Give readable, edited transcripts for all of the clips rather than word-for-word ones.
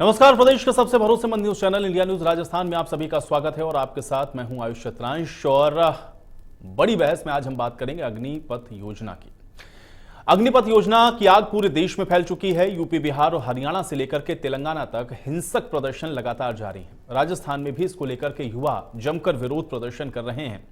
नमस्कार, प्रदेश के सबसे भरोसेमंद news channel India news Rajasthan में आप सभी का स्वागत है और आपके साथ मैं हूं आयुष छत्रांश। और बड़ी बहस में आज हम बात करेंगे अग्निपथ योजना की। अग्निपथ योजना की आग पूरे देश में फैल चुकी है। यूपी, बिहार और हरियाणा से लेकर के तेलंगाना तक हिंसक प्रदर्शन लगातार जारी है। राजस्थान में भी इसको लेकर के युवा जमकर विरोध प्रदर्शन कर रहे हैं।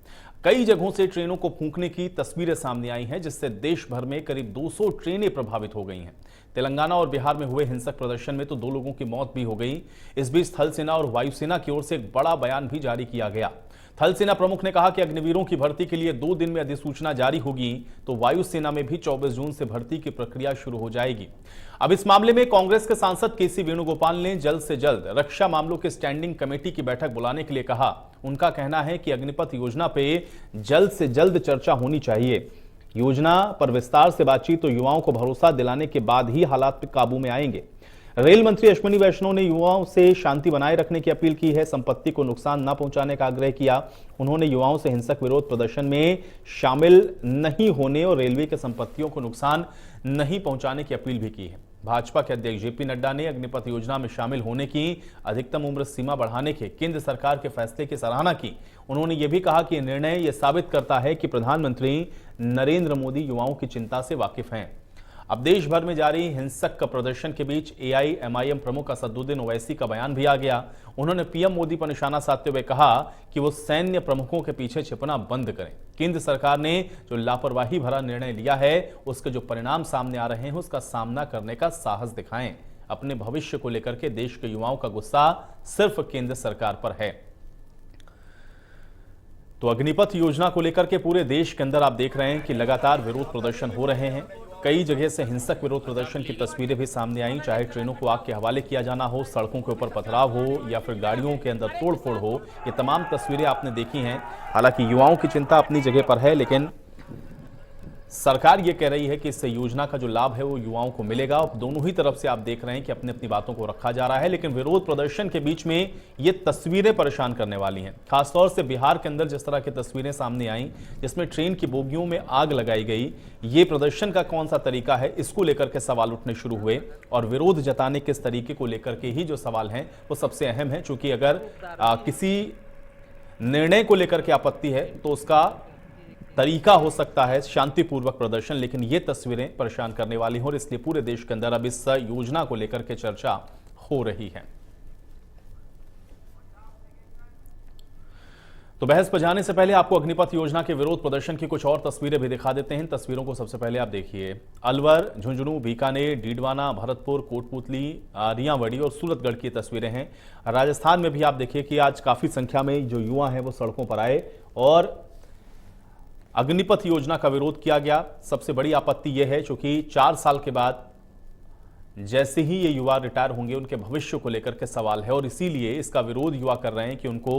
कई जगहों से ट्रेनों को फूंकने की तस्वीरें सामने आई हैं, जिससे देश भर में करीब 200 ट्रेनें प्रभावित हो गई हैं। तेलंगाना और बिहार में हुए हिंसक प्रदर्शन में तो 2 लोगों की मौत भी हो गई। इस बीच थल सेना और वायुसेना की ओर से एक बड़ा बयान भी जारी किया गया। थल सेना प्रमुख ने कहा कि अग्निवीरों की भर्ती के लिए 2 दिन में अधिसूचना जारी होगी तो वायुसेना में भी 24 जून से भर्ती की प्रक्रिया शुरू हो जाएगी। अब इस मामले में कांग्रेस के सांसद केसी वेणुगोपाल ने जल्द से जल्द रक्षा मामलों की स्टैंडिंग कमेटी की बैठक बुलाने के लिए कहा। उनका कहना है कि अग्निपथ योजना पे जल्द से जल्द चर्चा होनी चाहिए। योजना पर विस्तार से बातचीत तो युवाओं को भरोसा दिलाने के बाद ही हालात काबू में आएंगे। रेल मंत्री अश्विनी वैष्णव ने युवाओं से शांति बनाए रखने की अपील की है। संपत्ति को नुकसान न पहुंचाने का आग्रह किया। उन्होंने युवाओं से हिंसक विरोध प्रदर्शन में शामिल नहीं होने और रेलवे के संपत्तियों को नुकसान नहीं पहुंचाने की अपील भी की है। भाजपा के अध्यक्ष जेपी नड्डा ने अग्निपथ योजना में शामिल होने की अधिकतम उम्र सीमा बढ़ाने के केंद्र सरकार के फैसले की सराहना की। उन्होंने यह भी कहा कि निर्णय यह साबित करता है कि प्रधानमंत्री नरेंद्र मोदी युवाओं की चिंता से वाकिफ हैं। अब देश भर में जारी हिंसक प्रदर्शन के बीच एआईएमआईएम प्रमुख असदुद्दीन ओवैसी का बयान भी आ गया। उन्होंने पीएम मोदी पर निशाना साधते हुए कहा कि वो सैन्य प्रमुखों के पीछे छिपना बंद करें। केंद्र सरकार ने जो लापरवाही भरा निर्णय लिया है, उसके जो परिणाम सामने आ रहे हैं, उसका सामना करने का साहस दिखाएं। अपने भविष्य को लेकर के देश के युवाओं का गुस्सा सिर्फ केंद्र सरकार पर है। तो अग्निपथ योजना को लेकर के पूरे देश के अंदर आप देख रहे हैं कि लगातार विरोध प्रदर्शन हो रहे हैं। कई जगह से हिंसक विरोध प्रदर्शन की तस्वीरें भी सामने आई, चाहे ट्रेनों को आग के हवाले किया जाना हो, सड़कों के ऊपर पथराव हो या फिर गाड़ियों के अंदर तोड़फोड़ हो। ये तमाम तस्वीरें आपने देखी हैं। हालांकि युवाओं की चिंता अपनी जगह पर है, लेकिन सरकार ये कह रही है कि इस योजना का जो लाभ है वो युवाओं को मिलेगा। अब दोनों ही तरफ से आप देख रहे हैं कि अपनी अपनी बातों को रखा जा रहा है, लेकिन विरोध प्रदर्शन के बीच में ये तस्वीरें परेशान करने वाली हैं। खासतौर से बिहार के अंदर जिस तरह की तस्वीरें सामने आई, जिसमें ट्रेन की बोगियों में आग लगाई गई, ये प्रदर्शन का कौन सा तरीका है, इसको लेकर के सवाल उठने शुरू हुए। और विरोध जताने किस तरीके को लेकर के ही जो सवाल हैं वो सबसे अहम है, चूंकि अगर किसी निर्णय को लेकर के आपत्ति है तो उसका तरीका हो सकता है शांतिपूर्वक प्रदर्शन, लेकिन ये तस्वीरें परेशान करने वाली हैं और इसलिए पूरे देश के अंदर अब इस योजना को लेकर के चर्चा हो रही है। तो बहस पर जाने से पहले आपको अग्निपथ योजना के विरोध प्रदर्शन की कुछ और तस्वीरें भी दिखा देते हैं। तस्वीरों को सबसे पहले आप देखिए। अलवर, झुंझुनू, बीकानेर, डीडवाना, भरतपुर, कोटपुतली, रियांवड़ी और सूरतगढ़ की तस्वीरें हैं। राजस्थान में भी आप देखिए कि आज काफी संख्या में जो युवा हैं वो सड़कों पर आए और अग्निपथ योजना का विरोध किया गया। सबसे बड़ी आपत्ति यह है क्योंकि 4 साल के बाद जैसे ही ये युवा रिटायर होंगे, उनके भविष्य को लेकर के सवाल है और इसीलिए इसका विरोध युवा कर रहे हैं कि उनको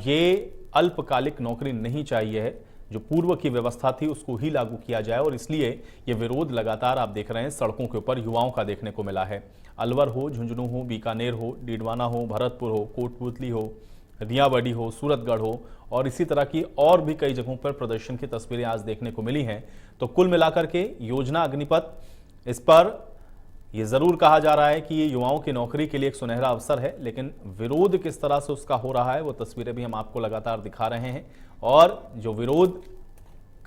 ये अल्पकालिक नौकरी नहीं चाहिए है। जो पूर्व की व्यवस्था थी उसको ही लागू किया जाए और इसलिए ये विरोध लगातार आप देख रहे हैं सड़कों के ऊपर युवाओं का देखने को मिला है। अलवर हो, झुंझुनू हो, बीकानेर हो, डीडवाना हो, भरतपुर हो, कोटपुतली हो, रियांवड़ी हो, सूरतगढ़ हो और इसी तरह की और भी कई जगहों पर प्रदर्शन की तस्वीरें आज देखने को मिली हैं। तो कुल मिलाकर के योजना अग्निपथ, इस पर यह जरूर कहा जा रहा है कि ये युवाओं की नौकरी के लिए एक सुनहरा अवसर है, लेकिन विरोध किस तरह से उसका हो रहा है वो तस्वीरें भी हम आपको लगातार दिखा रहे हैं। और जो विरोध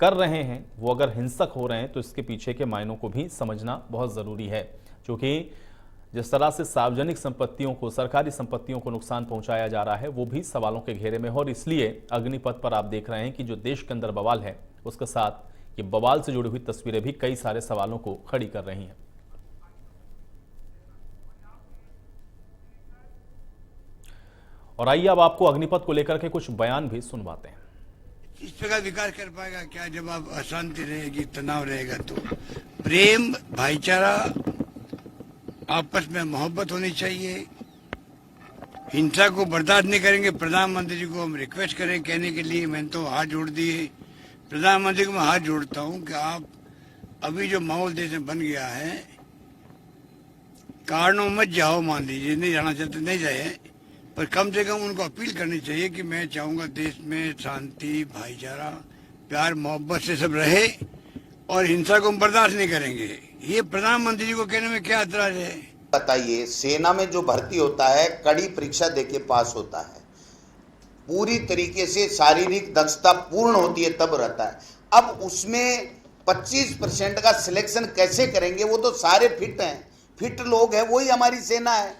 कर रहे हैं वो अगर हिंसक हो रहे हैं तो इसके पीछे के मायनों को भी समझना बहुत जरूरी है, क्योंकि जिस तरह से सार्वजनिक संपत्तियों को, सरकारी संपत्तियों को नुकसान पहुंचाया जा रहा है वो भी सवालों के घेरे में है। और इसलिए अग्निपथ पर आप देख रहे हैं कि जो देश के अंदर बवाल है उसके साथ ये बवाल से जुड़ी हुई तस्वीरें भी कई सारे सवालों को खड़ी कर रही हैं। और आइए अब आपको अग्निपथ को लेकर के कुछ बयान भी सुनवाते हैं। इस प्रकार विकास कर पाएगा क्या जब आप अशांति रहेगी, तनाव रहेगा? तो प्रेम, भाईचारा, आपस में मोहब्बत होनी चाहिए। हिंसा को बर्दाश्त नहीं करेंगे। प्रधानमंत्री जी को हम रिक्वेस्ट करें कहने के लिए, मैंने तो हाथ जोड़ दिए। प्रधानमंत्री को मैं हाथ जोड़ता हूं कि आप अभी जो माहौल देश में बन गया है, कारणों मत जाओ, मान लीजिए नहीं जाना चाहते नहीं जाए, पर कम से कम उनको अपील करनी चाहिए कि मैं चाहूंगा देश में शांति, भाईचारा, प्यार मोहब्बत से सब रहे और हिंसा को हम बर्दाश्त नहीं करेंगे। ये प्रधानमंत्री जी को कहने में क्या एतराज है? बताइए, सेना में जो भर्ती होता है कड़ी परीक्षा देके पास होता है, पूरी तरीके से शारीरिक दक्षता पूर्ण होती है तब रहता है। अब उसमें 25% का सिलेक्शन कैसे करेंगे? वो तो सारे फिट हैं, फिट लोग हैं, वही हमारी सेना है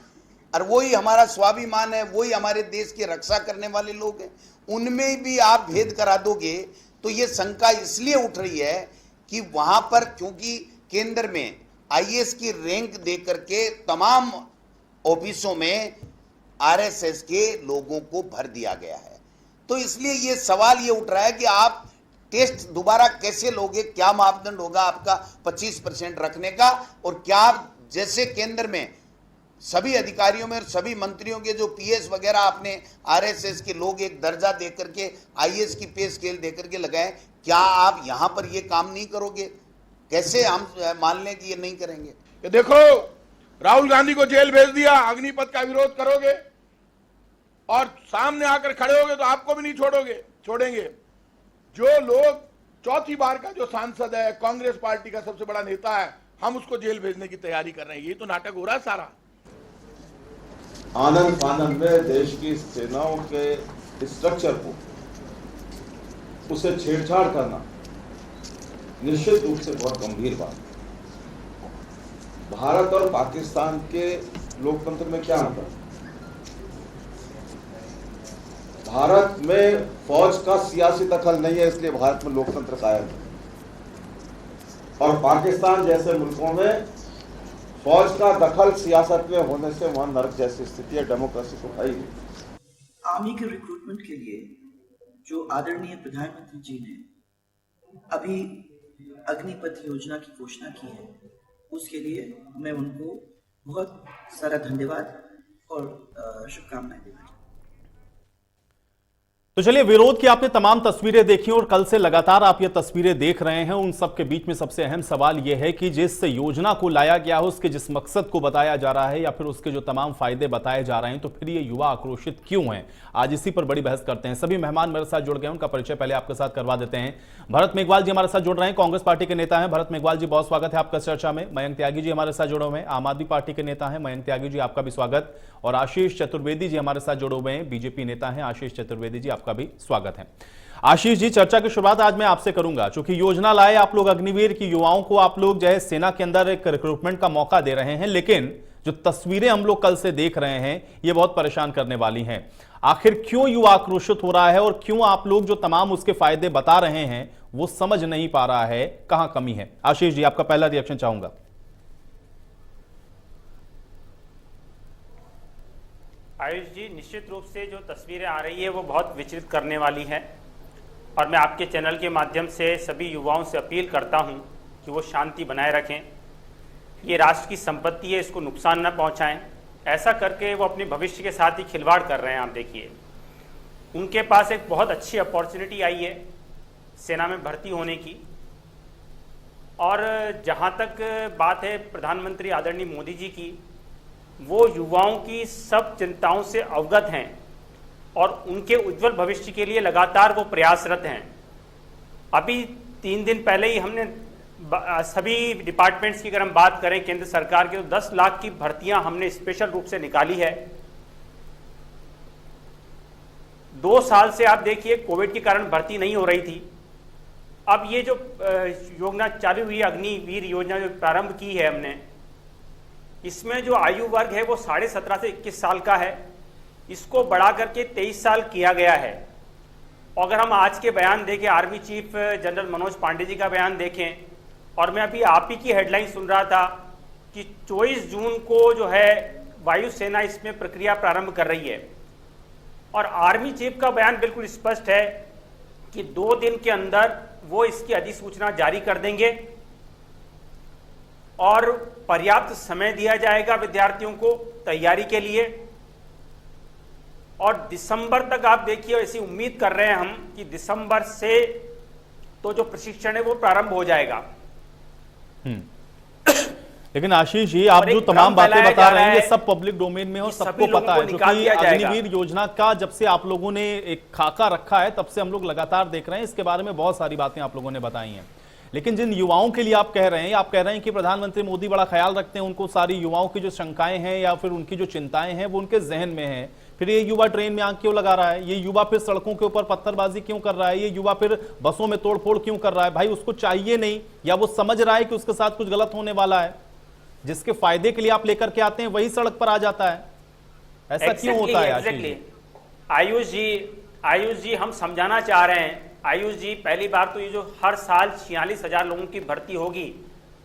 और वही हमारा स्वाभिमान है, वही हमारे देश की रक्षा करने वाले लोग हैं। उनमें भी आप भेद करा दोगे तो ये शंका इसलिए उठ रही है कि वहां पर क्योंकि केंद्र में आईएएस की रैंक देकर के तमाम ऑफिसों में आरएसएस के लोगों को भर दिया गया है, तो इसलिए ये सवाल ये उठ रहा है कि आप टेस्ट दोबारा कैसे लोगे, क्या मापदंड होगा आपका 25% रखने का, और क्या आप जैसे केंद्र में सभी अधिकारियों में और सभी मंत्रियों के जो पीएस वगैरह आपने आरएसएस के लोग एक दर्जा देकर के आईएएस की पे स्केल देकर के लगाए, क्या आप यहां पर ये काम नहीं करोगे? कैसे हम मान लें कि ये नहीं करेंगे? कि देखो, राहुल गांधी को जेल भेज दिया, अग्निपथ का विरोध करोगे और सामने आकर खड़े होगे तो आपको भी नहीं छोड़ेंगे। जो लोग चौथी बार का जो सांसद है, कांग्रेस पार्टी का सबसे बड़ा नेता है, हम उसको जेल भेजने की तैयारी कर रहे हैं। ये तो नाटक हो रहा है सारा। आनंद फानंद में देश की सेनाओं के स्ट्रक्चर को उसे छेड़छाड़ करना निश्चित रूप से बहुत गंभीर बात है। भारत और पाकिस्तान के लोकतंत्र में क्या अंतर है? भारत में फौज का सियासी दखल नहीं है, इसलिए भारत में लोकतंत्र कायम है, और पाकिस्तान जैसे मुल्कों में फौज का दखल सियासत में होने से वहां नर्क जैसी स्थिति है, डेमोक्रेसी को है ही नहीं। आर्मी के रिक्रूटमेंट के लिए जो आदरणीय प्रधानमंत्री जी ने अभी अग्निपथ योजना की घोषणा की है, उसके लिए मैं उनको बहुत सारा धन्यवाद और शुभकामनाएं देना चाहता हूं। तो चलिए, विरोध की आपने तमाम तस्वीरें देखी और कल से लगातार आप ये तस्वीरें देख रहे हैं। उन सब के बीच में सबसे अहम सवाल यह है कि जिस योजना को लाया गया है, उसके जिस मकसद को बताया जा रहा है या फिर उसके जो तमाम फायदे बताए जा रहे हैं, तो फिर ये युवा आक्रोशित क्यों हैं? आज इसी पर बड़ी बहस करते हैं। सभी मेहमान मेरे साथ जुड़ गए, उनका परिचय पहले आपके साथ करवा देते हैं। भरत मेघवाल जी हमारे साथ जुड़ रहे हैं, कांग्रेस पार्टी के नेता हैं। भरत मेघवाल जी, बहुत स्वागत है आपका चर्चा में। मयंक त्यागी जी हमारे साथ जुड़े हुए हैं, आम आदमी पार्टी के नेता हैं। मयंक त्यागी जी, आपका भी स्वागत। और आशीष चतुर्वेदी जी हमारे साथ जुड़े हुए हैं, बीजेपी नेता हैं। आशीष चतुर्वेदी जी, आपका भी स्वागत है। आशीष जी, चर्चा की शुरुआत आज मैं आपसे करूंगा। चूंकि योजना लाए आप लोग अग्निवीर की, युवाओं को आप लोग जो है सेना के अंदर एक रिक्रूटमेंट का मौका दे रहे हैं, लेकिन जो तस्वीरें हम लोग कल से देख रहे हैं ये बहुत परेशान करने वाली हैं। आखिर क्यों युवा आक्रोशित हो रहा है और क्यों आप लोग जो तमाम उसके फायदे बता रहे हैं वो समझ नहीं पा रहा है? कहां कमी है? आशीष जी, आपका पहला रिएक्शन चाहूंगा। आयुष जी, निश्चित रूप से जो तस्वीरें आ रही है वो बहुत विचलित करने वाली है, और मैं आपके चैनल के माध्यम से सभी युवाओं से अपील करता हूं कि वो शांति बनाए रखें। ये राष्ट्र की संपत्ति है, इसको नुकसान न पहुंचाएं। ऐसा करके वो अपने भविष्य के साथ ही खिलवाड़ कर रहे हैं। आप देखिए, उनके पास एक बहुत अच्छी अपॉर्चुनिटी आई है सेना में भर्ती होने की, और जहां तक बात है प्रधानमंत्री आदरणीय मोदी जी की, वो युवाओं की सब चिंताओं से अवगत हैं और उनके उज्जवल भविष्य के लिए लगातार वो प्रयासरत हैं। अभी 3 दिन पहले ही हमने सभी डिपार्टमेंट्स की अगर हम बात करें केंद्र सरकार की, तो 10 लाख की भर्तियां हमने स्पेशल रूप से निकाली है। 2 साल से आप देखिए कोविड के कारण भर्ती नहीं हो रही थी। अब ये जो योजना चालू हुई, अग्निवीर योजना जो प्रारंभ की है हमने, इसमें जो आयु वर्ग है वो 17.5 से 21 साल का है, इसको बढ़ा करके 23 साल किया गया है। अगर हम आज के बयान देखें, army chief general Manoj Pande ji का बयान देखें, और मैं अभी आप ही की हेडलाइन सुन रहा था कि 24 जून को जो है वायुसेना इसमें प्रक्रिया प्रारंभ कर रही है, और आर्मी चीफ का बयान बिल्कुल स्पष्ट है कि 2 दिन के अंदर वो इसकी अधिसूचना जारी कर देंगे और पर्याप्त समय दिया जाएगा विद्यार्थियों को तैयारी के लिए। और दिसंबर तक आप देखिए, ऐसी उम्मीद कर रहे हैं हम कि दिसंबर से तो जो प्रशिक्षण है वो प्रारंभ हो जाएगा। लेकिन आशीष जी, आप जो तमाम बातें बता रहे हैं ये सब पब्लिक डोमेन में और सबको पता है, क्योंकि अग्निवीर योजना का जब से आप लोगों ने एक खाका रखा है तब से हम लोग लगातार देख रहे हैं, इसके बारे में बहुत सारी बातें आप लोगों ने बताई हैं। लेकिन जिन युवाओं के लिए आप कह रहे हैं कि प्रधानमंत्री मोदी बड़ा ख्याल रखते हैं, उनको सारी युवाओं की जो शंकाएं हैं या फिर उनकी जो चिंताएं हैं वो उनके जहन में है, फिर ये युवा ट्रेन में आग क्यों लगा रहा है, ये युवा फिर सड़कों के ऊपर पत्थरबाजी क्यों कर रहा है, ये युवा फिर बसों में तोड़फोड़ क्यों कर रहा है? भाई उसको चाहिए नहीं, या वो समझ रहा है कि उसके साथ कुछ गलत होने वाला है, जिसके फायदे के लिए आप लेकर के आते हैं वही सड़क पर आ जाता है। ऐसा क्यों होता है? आयुष जी हम समझाना चाह रहे हैं। आयुष जी, पहली बार तो ये जो हर साल 46,000 लोगों की भर्ती होगी,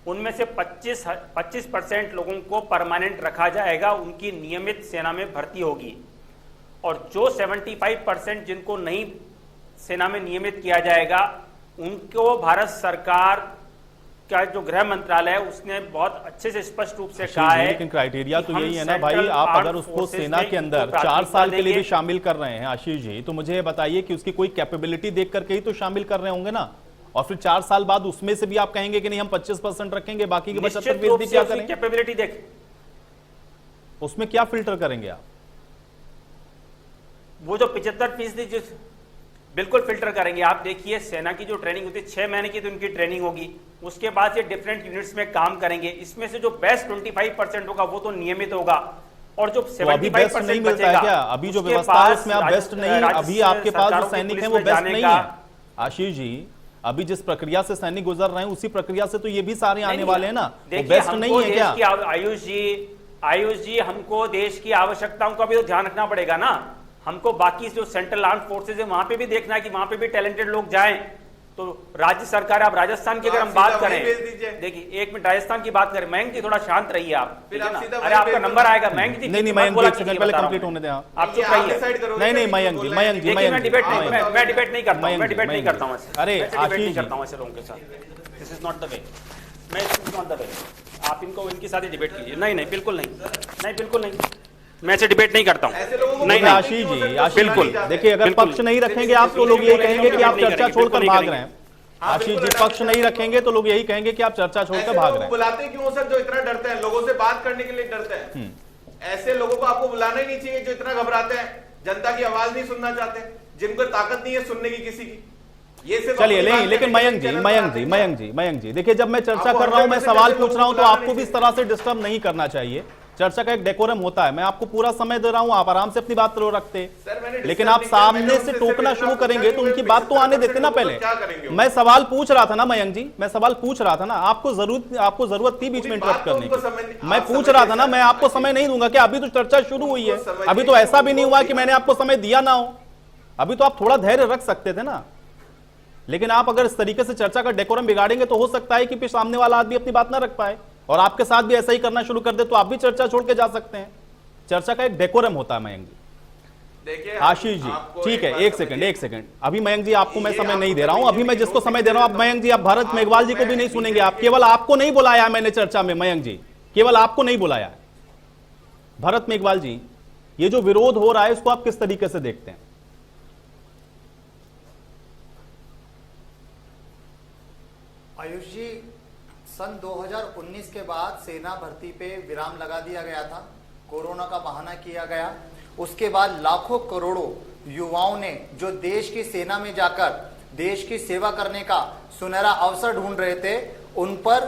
उनमें से 25% लोगों को परमानेंट रखा जाएगा, उनकी नियमित सेना में भर्ती होगी। और जो 75% जिनको नहीं सेना में नियमित किया जाएगा, उनको भारत सरकार का जो गृह मंत्रालय है उसने बहुत अच्छे से स्पष्ट रूप से कहा है। लेकिन क्राइटेरिया तो यही है ना भाई, आप अगर उसको सेना के अंदर 4 साल के लिए भी शामिल कर रहे हैं आशीष जी, तो मुझे बताइए कि उसकी कोई कैपेबिलिटी देख करके ही तो शामिल कर रहे होंगे ना। और फिर 4 साल बाद उसमें से भी आप कहेंगे कि नहीं हम 25% रखेंगे, बाकी के 75% क्या करेंगे? कैपेबिलिटी देख, उसमें क्या फिल्टर करेंगे आप? वो जो 75% जो बिल्कुल फिल्टर करेंगे। आप देखिए सेना की जो ट्रेनिंग होती है 6 महीने की, तो उनकी ट्रेनिंग होगी, उसके बाद ये डिफरेंट यूनिट्स में काम करेंगे। इसमें से जो बेस्ट 25% होगा वो तो नियमित होगा, और जो 75% नहीं मिलता है क्या? अभी जो व्यवस्था है उसमें आप बेस्ट नहीं, अभी आपके पास जो सैनिक हैं वो बेस्ट नहीं है आशीष जी। अभी जिस प्रक्रिया से सैनिक गुजर रहे हैं उसी प्रक्रिया से तो ये भी सारे आने वाले हैं ना, वो बेस्ट नहीं है क्या? आयुष जी हमको देश की आवश्यकताओं का भी तो ध्यान रखना पड़ेगा ना। हमको बाकी जो सेंट्रल आर्म फोर्सेज है वहां पे भी देखना है कि वहां पे भी टैलेंटेड लोग जाएं। तो राज्य सरकार, आप राजस्थान की अगर हम बात करें, देखिए एक मिनट राजस्थान की बात करें, मयंक जी थोड़ा शांत रहिए आप, अरे आपका नंबर आएगा मयंक जी। नहीं मयंक जी, एक सेकंड पहले कंप्लीट होने दें आप चुप रहिए। नहीं मयंक जी, मैं डिबेट नहीं करता हूं, मैं डिबेट नहीं करता हूं। अरे आशीष नहीं करता हूं ऐसे लोगों के साथ, this is not the way, not the way. आप इनके साथ ही डिबेट कीजिए। नहीं बिल्कुल नहीं, मैं ऐसे डिबेट नहीं करता हूं। नहीं आशीष जी, बिल्कुल देखिए, अगर पक्ष नहीं रखेंगे आप तो लोग यही कहेंगे कि आप चर्चा छोड़कर भाग रहे हैं। आशीष जी पक्ष नहीं रखेंगे तो लोग यही कहेंगे कि आप चर्चा छोड़कर भाग रहे हैं। बुलाते क्यों सर, जो इतना डरते हैं, लोगों से बात करने के लिए डरते हैं? ऐसे लोगों को आपको बुलाना ही नहीं चाहिए जो इतना घबराते हैं, जनता की आवाज नहीं सुनना चाहते, जिनको ताकत नहीं है सुनने की किसी की। ये सिर्फ चलिए नहीं, लेकिन मयंक जी देखिए, जब मैं चर्चा कर रहा हूं, मैं सवाल पूछ रहा हूं, तो आपको भी इस तरह से डिस्टर्ब नहीं करना चाहिए। चर्चा का एक डेकोरम होता है, मैं आपको पूरा समय दे रहा हूं, आप आराम से अपनी बात रखते, लेकिन आप सामने से टोकना शुरू करेंगे तो उनकी बात तो आने देते ना। पहले मैं सवाल पूछ रहा था ना मयंक जी, मैं सवाल पूछ रहा था ना, आपको जरूरत थी बीच में इंटरप्ट करने की। मैं पूछ रहा था ना, मैं आपको समय नहीं दूंगा क्या? अभी तो चर्चा शुरू हुई है, अभी तो ऐसा भी नहीं हुआ कि मैंने आपको समय दिया ना हो, अभी तो आप थोड़ा धैर्य रख सकते थे ना। लेकिन आप अगर इस तरीके से चर्चा का डेकोरम बिगाड़ेंगे तो हो सकता है कि फिर सामने वाला आदमी अपनी बात ना रख पाए और आपके साथ भी ऐसा ही करना शुरू कर दे, तो आप भी चर्चा छोड़ के जा सकते हैं। चर्चा का एक डेकोरम होता है मयंक जी। देखिए आशीष जी ठीक है, एक सेकंड, अभी मयंक जी आपको मैं समय नहीं दे रहा हूं, अभी मैं जिसको समय दे रहा हूं, अब मयंक जी आप भरत मेघवाल जी को भी नहीं सुनेंगे। आप केवल आपको नहीं बुलाया मैंने चर्चा में मयंक जी, केवल आपको नहीं बुलाया। भरत मेघवाल जी, ये जो विरोध हो रहा है इसको आप किस तरीके से देखते हैं? आयुष जी, सन 2019 के बाद सेना भर्ती पे विराम लगा दिया गया था, कोरोना का बहाना किया गया। उसके बाद लाखों करोड़ों युवाओं ने जो देश की सेना में जाकर देश की सेवा करने का सुनहरा अवसर ढूंढ रहे थे, उन पर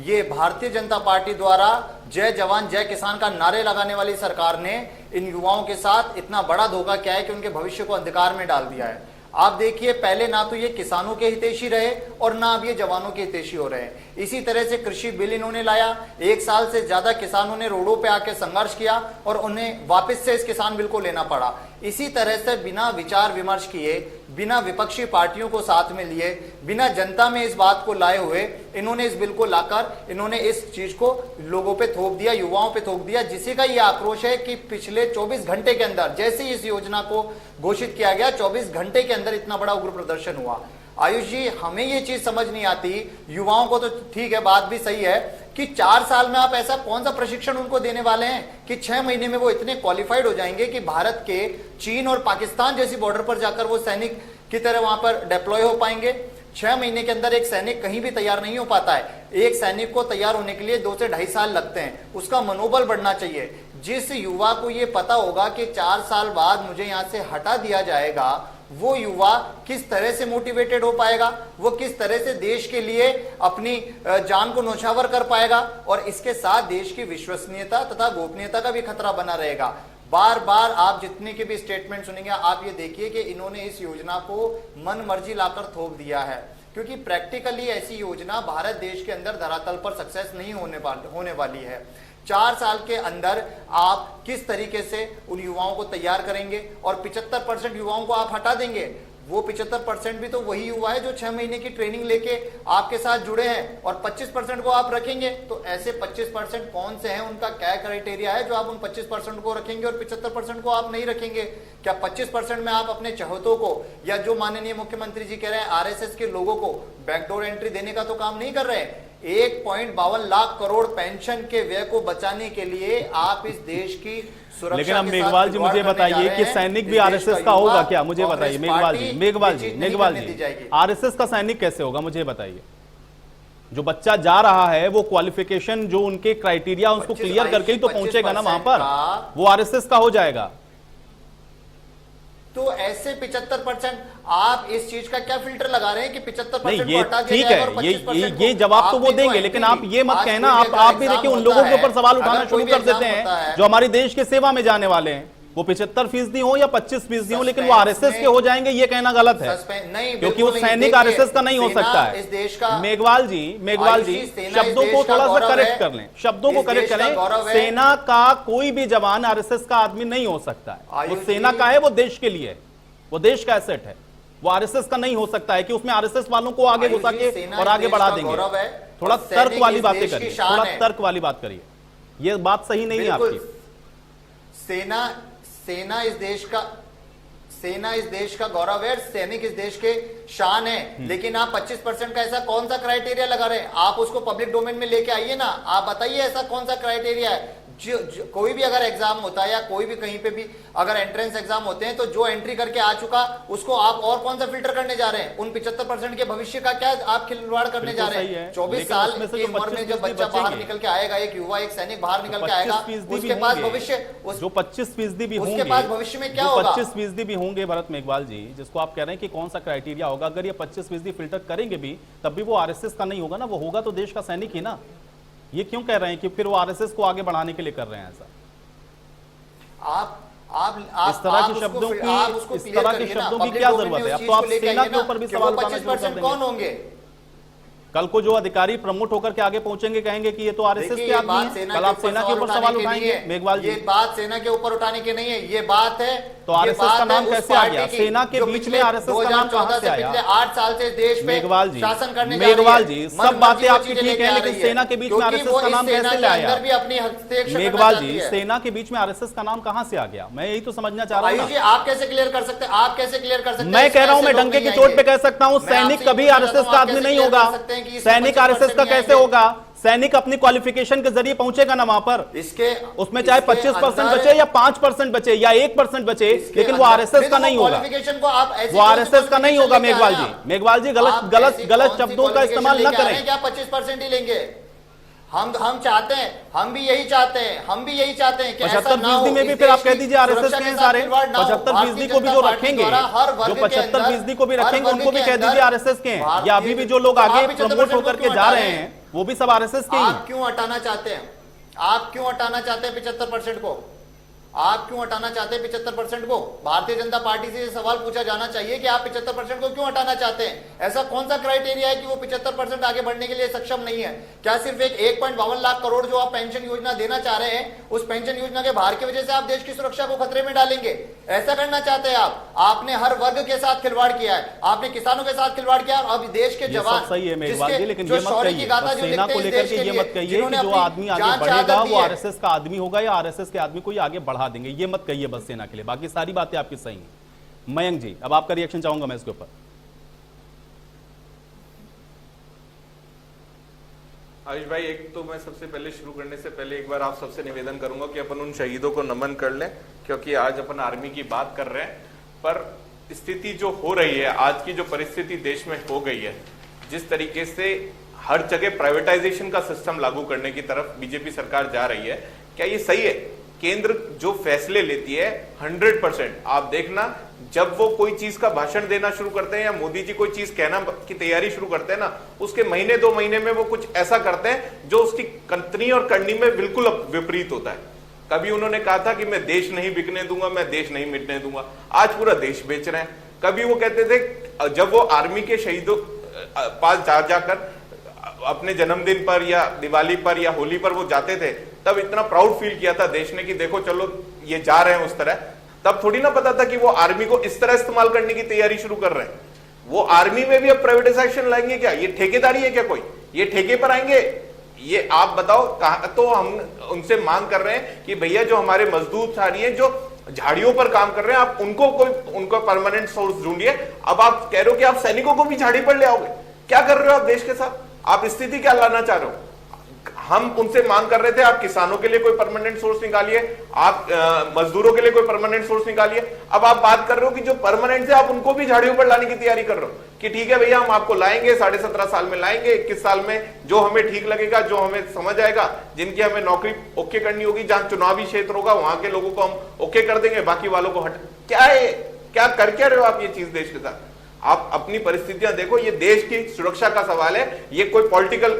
ये भारतीय जनता पार्टी द्वारा जय जवान जय किसान का नारे लगाने वाली सरकार ने इन युवाओं के साथ इतना बड़ा धोखा किया है कि उनके भविष्य को अंधकार में डाल दिया है। आप देखिए, पहले ना तो ये किसानों के हितैषी रहे और ना अब ये जवानों के हितैषी हो रहे हैं। इसी तरह से कृषि बिल इन्होंने लाया, 1 साल से ज्यादा किसानों ने रोडों पे आके संघर्ष किया और उन्हें वापस से इस किसान बिल को लेना पड़ा। इसी तरह से बिना विचार विमर्श किए, बिना विपक्षी पार्टियों को साथ में लिए, बिना जनता में इस बात को लाए हुए इन्होंने इस बिल को लाकर इन्होंने इस चीज को लोगों पे थोप दिया, युवाओं पे थोप दिया, जिसी का ये आक्रोश है कि पिछले 24 घंटे के अंदर जैसे ही इस योजना को घोषित किया गया, 24 घंटे के अंदर इतना बड़ा उग्र प्रदर्शन हुआ। आयुष जी, हमें ये चीज समझ नहीं आती, युवाओं को तो ठीक है, बात भी सही है कि 4 साल में आप ऐसा कौन सा प्रशिक्षण उनको देने वाले हैं कि 6 महीने में वो इतने क्वालिफाइड हो जाएंगे कि भारत के चीन और पाकिस्तान जैसी बॉर्डर पर जाकर वो सैनिक की तरह वहां पर डिप्लॉय हो पाएंगे। 6 महीने के अंदर एक सैनिक कहीं भी तैयार नहीं हो पाता है। एक सैनिक को तैयार होने के लिए 2 से 2.5 साल लगते हैं। उसका मनोबल बढ़ना चाहिए। जिस युवा को ये पता होगा कि 4 साल बाद मुझे यहां से हटा दिया जाएगा, वो युवा किस तरह से मोटिवेटेड हो पाएगा, वो किस तरह से देश के लिए अपनी जान को नौछावर कर पाएगा, और इसके साथ देश की विश्वसनीयता तथा गोपनीयता का भी खतरा बना रहेगा। बार बार आप जितने के भी स्टेटमेंट सुनेंगे, आप ये देखिए कि इन्होंने इस योजना को मन मर्जी लाकर थोप दिया है, क्योंकि प्रैक्टिकली ऐसी योजना भारत देश के अंदर धरातल पर सक्सेस नहीं होने वाली है। 4 साल के अंदर आप किस तरीके से उन युवाओं को तैयार करेंगे, और 75% युवाओं को आप हटा देंगे। वो 75% भी तो वही युवा है जो 6 महीने की ट्रेनिंग लेके आपके साथ जुड़े हैं, और 25% को आप रखेंगे। तो ऐसे 25% कौन से हैं, उनका क्या क्राइटेरिया है जो आप उन 25% को रखेंगे और 75% को आप नहीं रखेंगे? क्या 25% में आप अपने चहेतों को, या जो माननीय मुख्यमंत्री जी कह रहे हैं आरएसएस के लोगों को बैकडोर एंट्री देने का तो काम नहीं कर रहे हैं? 1.52 लाख करोड़ पेंशन के व्यय को बचाने के लिए आप इस देश की सुरक्षा, लेकिन अब मेघवाल जी मुझे बताइए कि सैनिक भी आरएसएस का होगा क्या? मुझे बताइए मेघवाल जी आरएसएस का सैनिक कैसे होगा, मुझे बताइए। जो बच्चा जा रहा है वो क्वालिफिकेशन जो उनके क्राइटेरिया उसको क्लियर करके ही तो पहुंचेगा ना वहां पर, वो आरएसएस का हो जाएगा। तो ऐसे 75% आप इस चीज का क्या फिल्टर लगा रहे हैं कि 75% नहीं, ये ठीक है, ये जवाब तो वो देंगे, लेकिन आप ये मत कहना, आप भी देखिए उन लोगों के ऊपर सवाल उठाना शुरू कर देते हैं जो हमारी देश की सेवा में जाने वाले हैं। वो 75% हो या 25% हो, लेकिन वो आरएसएस के हो जाएंगे, ये कहना गलत है, क्योंकि वो सैनिक आरएसएस का नहीं हो सकता है। इस देश का मेघवाल जी शब्दों को थोड़ा सा करेक्ट कर लें, शब्दों को करेक्ट करें। सेना का कोई भी जवान आरएसएस का आदमी नहीं हो सकता है। वो सेना का है, वो देश के लिए, वो देश का एसेट है। वो आरएसएस का नहीं हो सकता है कि उसमें आरएसएस वालों को आगे घुसा के और आगे बढ़ा देंगे। थोड़ा तर्क वाली बातें करिए, थोड़ा तर्क वाली बात करिए, ये बात सही नहीं है आपकी। सेना इस देश का गौरव है, सैनिक इस देश के शान है। लेकिन आप 25% का ऐसा कौन सा क्राइटेरिया लगा रहे हैं? आप उसको पब्लिक डोमेन में लेके आइए ना, आप बताइए ऐसा कौन सा क्राइटेरिया है। कोई भी अगर एग्जाम होता है या कोई भी कहीं पे भी अगर एंट्रेंस एग्जाम होते हैं, तो जो एंट्री करके आ चुका उसको आप और कौन सा फिल्टर करने जा रहे हैं? उन 75% के भविष्य का क्या आप खिलवाड़ करने जा रहे हैं? 24 साल की उम्र में जब बच्चा बाहर निकल के आएगा, एक युवा, एक सैनिक बाहर निकल के आएगा, उसके पास भविष्य, जो 25% भी होंगे, उसके पास भविष्य में क्या होगा? 25% भी होंगे भरत मेघवाल जी, जिसको आप कह रहे हैं कि कौन सा क्राइटेरिया होगा, अगर ये 25% फिल्टर करेंगे भी, तब भी वो आरएसएस का नहीं होगा ना, वो होगा तो देश का सैनिक ही ना। ये क्यों कह रहे हैं कि फिर वो आरएसएस को आगे बढ़ाने के लिए कर रहे हैं ऐसा? इस तरह के शब्दों की क्या जरूरत है? अब तो आप सेना के ऊपर भी सवाल उठाना शुरू कर देंगे। कौन होंगे? कल को जो अधिकारी प्रमोट होकर के आगे पहुंचेंगे कहेंगे कि ये तो आरएसएस के आदमी हैं। कल आप सेना के ऊपर सवाल उठाएंगे मेघवाल जी? ये बात सेना के ऊपर उठाने की नहीं है, ये बात है तो आरएसएस का नाम कैसे आ गया? सेना के बीच में आरएसएस का नाम कहां से आया? 8 साल से देश में मेघवाल जी, शासन करने मेघवाल जी, सब बातें आपकी ठीक है, लेकिन सेना के बीच में आरएसएस का नाम कैसे ले आया? मेघवाल जी, सेना के बीच में आरएसएस का नाम कहां से आ गया? मैं यही तो समझना चाह रहा हूं। आप कैसे क्लियर कर सकते हैं? आप कैसे क्लियर कर सकते हैं? मैं कह रहा हूं, मैं डंके की चोट पे कह सकता हूं, सैनिक कभी आरएसएस का आदमी नहीं होगा। सैनिक आरएसएस का कैसे होगा? सैनिक अपनी क्वालिफिकेशन के जरिए पहुंचेगा ना वहां पर, उसमें चाहे 25% बचे या 5% बचे या 1% बचे, लेकिन वो आरएसएस का नहीं होगा। वो आरएसएस का नहीं होगा मेघवाल जी। मेघवाल जी गलत शब्दों का इस्तेमाल न करें। क्या 25% ही लेंगे? हम चाहते हैं, हम भी यही चाहते हैं कि 75% में भी फिर आप कह दीजिए आरएसएस के हैं सारे। 75% को भी जो रखेंगे, जो 75% को भी रखेंगे, उनको भी कह दीजिए आरएसएस के हैं। या अभी भी जो लोग आगे प्रमोट होकर के जा रहे हैं, वो भी सब आरएसएस के ही। आप क्यों हटाना चाहते हैं? आप क्यों हटाना चाहते हैं 75% को? आप क्यों हटाना चाहते हैं 75% को? भारतीय जनता पार्टी से सवाल पूछा जाना चाहिए कि आप 75% को क्यों हटाना चाहते हैं? ऐसा कौन सा क्राइटेरिया है कि वो 75% आगे बढ़ने के लिए सक्षम नहीं है? क्या सिर्फ एक 1.52 लाख करोड़ जो आप पेंशन योजना देना चाह रहे हैं, उस पेंशन योजना के भार की वजह से आप देश की सुरक्षा को खतरे में डालेंगे? ऐसा करना चाहते हैं आप? आपने हर वर्ग के साथ खिलवाड़ किया है, आपने किसानों के साथ खिलवाड़ किया, अब देश के जवान, सही है मेघवाल जी, लेकिन ये मत कहिए, सेना को लेकर के ये मत कहिए कि जो आदमी आगे बढ़ेगा वो आरएसएस का आदमी होगा या आरएसएस के आदमी को ही आगे बढ़ा देंगे, ये मत कहिए बस सेना के लिए। बाकी सारी बातें आपकी सही हैं। मयंक जी, अब आपका रिएक्शन चाहूंगा मैं इसके ऊपर। आयुष भाई, एक तो मैं सबसे पहले शुरू करने से पहले एक बार आप सबसे निवेदन करूंगा कि अपन उन शहीदों को नमन कर लें, क्योंकि आज अपन आर्मी की बात कर रहे हैं, पर स्थिति जो हो रही है, आज की जो परिस्थिति देश में हो गई है, जिस तरीके से हर जगह प्राइवेटाइजेशन का सिस्टम लागू करने की तरफ बीजेपी सरकार जा रही है, क्या ये सही है? केंद्र जो फैसले लेती है 100%, आप देखना जब वो कोई चीज का भाषण देना शुरू करते हैं या मोदी जी कोई चीज कहना की तैयारी शुरू करते हैं ना, उसके महीने 2 महीने में वो कुछ ऐसा करते हैं जो उसकी कंथनी और करनी में बिल्कुल विपरीत होता है। कभी उन्होंने कहा था कि मैं देश नहीं बिकने दूंगा, मैं देश नहीं मिटने दूंगा, आज पूरा देश बेच रहे हैं। कभी वो कहते थे, जब वो आर्मी के शहीदों पास जाकर अपने जन्मदिन पर या दिवाली पर या होली पर वो जाते थे, तब इतना प्राउड फील किया था देश ने कि देखो चलो ये जा रहे हैं उस तरह। तब थोड़ी ना पता था कि वो आर्मी को इस तरह इस्तेमाल करने की तैयारी शुरू कर रहे हैं। वो आर्मी में भी अब प्राइवेटाइजेशन लाएंगे क्या? ये ठेकेदारी है क्या कोई? ये ठेके पर आएंगे? ये आप बताओ कहां? तो हम उनसे मांग कर रहे हैं कि भैया जो हमारे मजदूर सारी हैं जो झाड़ियों पर काम कर रहे हैं, आप उनको परमानेंट सोर्स ढूंढिए। अब आप कह रहे हो कि आप सैनिकों को भी झाड़ी पर ले आओगे, क्या कर रहे हो आप देश के साथ? आप स्थिति क्या लाना चाह रहे हो? हम उनसे मांग कर रहे थे आप किसानों के लिए कोई परमानेंट सोर्स निकालिए, आप मजदूरों के लिए कोई परमानेंट सोर्स निकालिए। अब आप बात कर रहे हो कि जो परमानेंट है आप उनको भी झाड़ियों पर लाने की तैयारी कर रहे हो कि ठीक है भैया हम आपको लाएंगे, 17.5 साल में लाएंगे, 21 साल में जो हमें ठीक लगेगा, जो हमें समझ आएगा, जिनकी हमें नौकरी ओके करनी होगी, जहां चुनावी क्षेत्र होगा वहां के लोगों को हम ओके कर देंगे, बाकी वालों को हट। क्या है, क्या कर क्या रहे हो आप ये चीज देश के साथ? आप अपनी परिस्थितियां देखो, ये देश की सुरक्षा का सवाल है, ये कोई पॉलिटिकल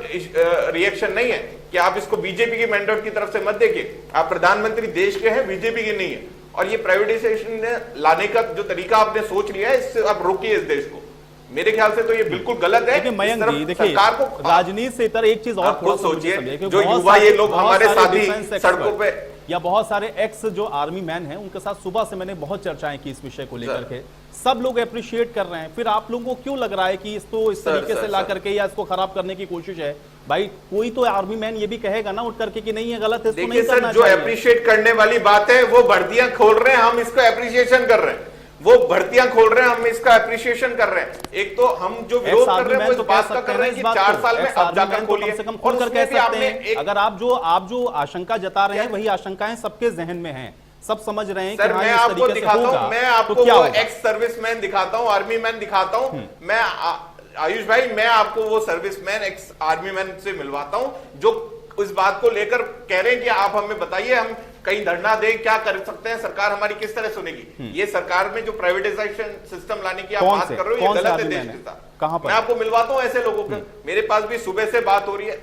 रिएक्शन नहीं है कि आप इसको बीजेपी की मैंडेट की तरफ से मत देखिए। आप प्रधानमंत्री देश के हैं, बीजेपी के नहीं है। और ये प्राइवेटाइजेशन लाने का जो तरीका आपने सोच लिया है, इससे आप रोकिए इस देश को। मेरे ख्याल से तो ये बिल्कुल गलत है। मयंक जी देखिए, राजनीति से इतर एक चीज और खुद सोचिए, जो युवा ये लोग हमारे साथी सड़कों पे या बहुत सारे एक्स जो आर्मी मैन हैं, उनके साथ सुबह से मैंने बहुत चर्चाएं की इस विषय को लेकर के, सब लोग अप्रिशिएट कर रहे हैं। फिर आप लोगों को क्यों लग रहा है कि इसको इस तरीके से ला करके या इसको खराब करने की कोशिश है? भाई कोई तो आर्मी मैन ये भी कहेगा ना उठ करके कि नहीं है, गलत है, इसको नहीं करना चाहिए। जो अप्रिशिएट करने वाली बात है, वो भर्तियां खोल रहे हैं, हम इसको अप्रिशिएशन कर रहे हैं। वो भर्तियां खोल रहे हैं, हम इसका अप्रिशिएशन कर रहे हैं। एक तो हम जो विरोध कर रहे हैं वो इस बात का कर रहे हैं कि 4 साल में अब जाकर खोलिए, कम से कम खुलकर कह सकते हैं। अगर आप जो आशंका जता रहे हैं वही आशंकाएं सबके जहन में हैं, सब समझ रहे हैं। सर मैं आपको दिखाता हूं, मैं आपको वो एक्स सर्विसमैन दिखाता हूं, आर्मी मैन दिखाता हूं। मैं आयुष भाई, मैं आपको वो सर्विसमैन एक्स आर्मी मैन से मिलवाता हूं जो इस बात को लेकर कह रहे हैं कि आप हमें बताइए, हम कहीं धरना दें, क्या कर सकते हैं, सरकार हमारी किस तरह सुनेगी। ये सरकार में जो प्राइवेटाइजेशन सिस्टम लाने की आप बात कर रहे हो, ये गलत है देश के साथ। कहां पर? मैं आपको मिलवाता हूं ऐसे लोगों के, मेरे पास भी सुबह से बात हो रही है।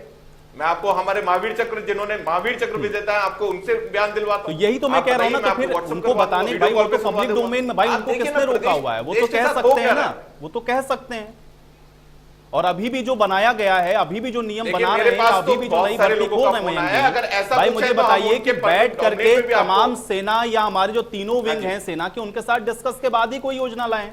मैं आपको हमारे महावीर चक्र, जिन्होंने महावीर चक्र विजेता है, आपको उनसे बयान दिलवाता हूं। तो यही तो मैं कह रहा हूं ना, तो फिर उनको बताने भाई, वो तो पब्लिक डोमेन में भाई, उनको किसने रोका हुआ है? वो तो कह सकते हैं ना, वो तो कह सकते हैं। और अभी भी जो बनाया गया है, अभी भी जो नियम बना रहे हैं, अभी भी जो नई भर्ती खोल रहे हैं, भाई मुझे बताइए कि बैठ करके तमाम सेना या हमारे जो तीनों विंग हैं सेना के, उनके साथ डिस्कस के बाद ही कोई योजना लाएं।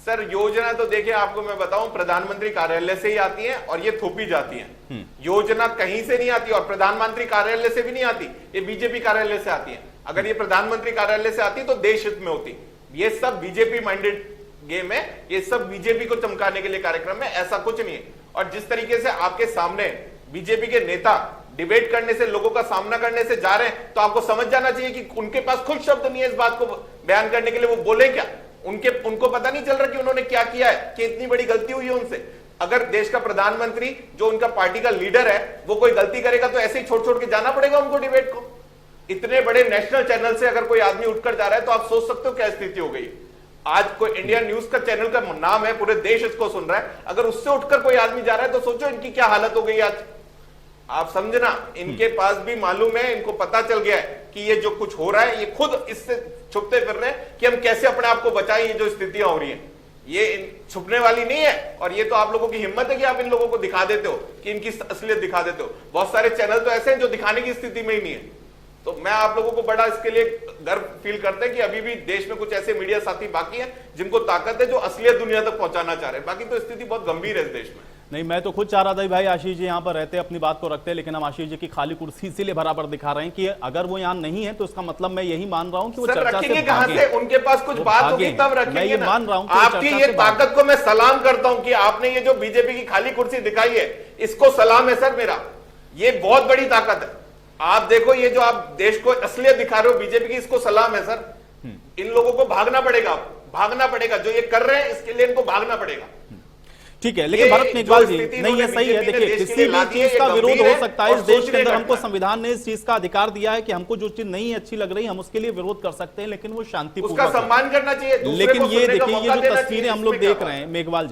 सर योजना तो देखिए, आपको मैं बताऊं, प्रधानमंत्री कार्यालय से ही आती है और ये थोपी जाती है। योजना कहीं से नहीं आती और प्रधानमंत्री कार्यालय से भी नहीं आती, ये बीजेपी कार्यालय से आती है। अगर ये प्रधानमंत्री कार्यालय से आती तो देश हित में होती। ये सब बीजेपी माइंडेड गेम है, ये सब बीजेपी को चमकाने के लिए कार्यक्रम है, ऐसा कुछ नहीं है। और जिस तरीके से आपके सामने बीजेपी के नेता डिबेट करने से, लोगों का सामना करने से जा रहे हैं, तो आपको समझ जाना चाहिए कि उनके पास खुद शब्द नहीं है इस बात को बयान करने के लिए, वो बोले क्या। उनको पता नहीं चल रहा कि उन्होंने क्या किया है, कि इतनी बड़ी गलती हुई है उनसे। अगर देश का प्रधानमंत्री जो उनका पार्टी का लीडर है, वो कोई गलती करेगा तो ऐसे ही छोड़ के जाना पड़ेगा उनको डिबेट को। इतने बड़े नेशनल चैनल से अगर कोई आदमी उठकर जा रहा है तो आप सोच सकते हो क्या स्थिति हो गई। आज कोई इंडिया न्यूज का चैनल का नाम है, पूरे देश इसको सुन रहा है, अगर उससे उठकर कोई आदमी जा रहा है तो सोचो इनकी क्या हालत हो गई आज। आप समझना, इनके पास भी मालूम है, इनको पता चल गया है कि ये जो कुछ हो रहा है, ये खुद इससे छुपते फिर रहे हैं कि हम कैसे अपने आप को बचाएं। ये जो स्थितियां हो रही हैं, ये छुपने वाली नहीं है। और ये तो आप लोगों की हिम्मत है कि आप इन लोगों को दिखा देते हो, कि इनकी असलियत दिखा देते हो। बहुत सारे चैनल तो ऐसे हैं जो दिखाने की स्थिति में ही नहीं है। तो मैं आप लोगों को बड़ा इसके लिए गर्व फील करते हैं कि अभी भी देश में कुछ ऐसे मीडिया साथी बाकी हैं जिनको ताकत है, जो असलियत दुनिया तक पहुंचाना चाह रहे हैं। बाकी तो स्थिति बहुत गंभीर है इस देश में। नहीं, मैं तो खुद चाह रहा था भाई आशीष जी यहाँ पर रहते, अपनी बात को रखते, लेकिन हम आशीष जी की खाली कुर्सी इसीलिए बराबर दिखा रहे हैं कि अगर वो यहाँ नहीं है तो इसका मतलब मैं यही मान रहा हूँ कि वो चर्चा से कहां से, उनके पास कुछ बात होगी तब रखेंगे। मैं ये मान रहा हूँ आपकी ये ताकत को मैं सलाम करता हूँ कि आपने ये जो बीजेपी की खाली कुर्सी दिखाई है, इसको सलाम है सर मेरा। ये बहुत बड़ी ताकत है। आप देखो, ये जो आप देश को असलियत दिखा रहे हो बीजेपी की, इसको सलाम है सर। इन लोगों को भागना पड़ेगा, भागना पड़ेगा। जो ये कर रहे हैं इसके लिए इनको भागना पड़ेगा। ठीक है, लेकिन भरत मेघवाल जी, नहीं ये सही है। देखिए, किसी भी चीज का विरोध हो सकता है इस देश के अंदर। हमको संविधान ने इस चीज का अधिकार दिया है कि हमको जो चीज नहीं अच्छी लग रही हम उसके लिए विरोध कर सकते हैं, लेकिन वो शांतिपूर्वक, उसका सम्मान करना चाहिए। लेकिन ये देखिए, ये जो तस्वीरें हम लोग देख रहे हैं, मेघवाल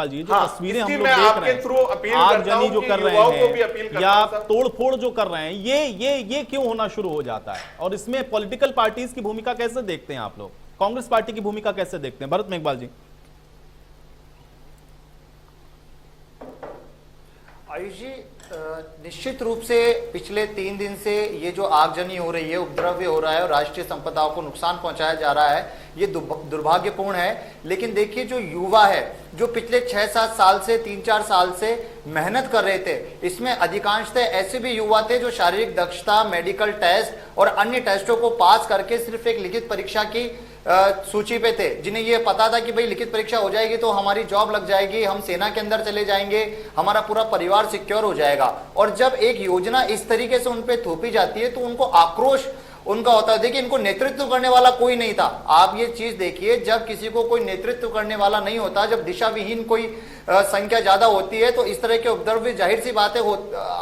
जी जो तस्वीरें हम लोग देख रहे हैं, आगजनी जो कर रहे हैं या तोड़फोड़ जो कर रहे हैं, ये क्यों होना शुरू हो जाता है? और इसमें पॉलिटिकल पार्टीज की भूमिका कैसे देखते हैं आप लोग? कांग्रेस पार्टी की भूमिका कैसे देखते हैं? भरत मेघवाल जी। आयुष जी, निश्चित रूप से पिछले 3 दिन से ये जो आगजनी हो रही है, उपद्रव्य हो रहा है और राष्ट्रीय संपदाओं को नुकसान पहुंचाया जा रहा है, ये दुर्भाग्यपूर्ण है। लेकिन देखिए, जो युवा है, जो पिछले 6-7 साल से 3-4 साल से मेहनत कर रहे थे, इसमें अधिकांशतः ऐसे भी युवा थे जो शारीरिक दक्षता, मेडिकल टेस्ट और अन्य टेस्टों को पास करके सिर्फ एक लिखित परीक्षा की सूची पे थे, जिन्हें ये पता था कि भाई लिखित परीक्षा हो जाएगी तो हमारी जॉब लग जाएगी, हम सेना के अंदर चले जाएंगे, हमारा पूरा परिवार सिक्योर हो जाएगा। और जब एक योजना इस तरीके से उन पे थोपी जाती है तो उनको आक्रोश उनका होता है। देखिए, इनको नेतृत्व करने वाला कोई नहीं था। आप ये चीज देखिए, जब किसी को कोई नेतृत्व करने वाला नहीं होता, जब दिशा विहीन कोई संख्या ज्यादा होती है, तो इस तरह के उपद्रव जाहिर सी बातें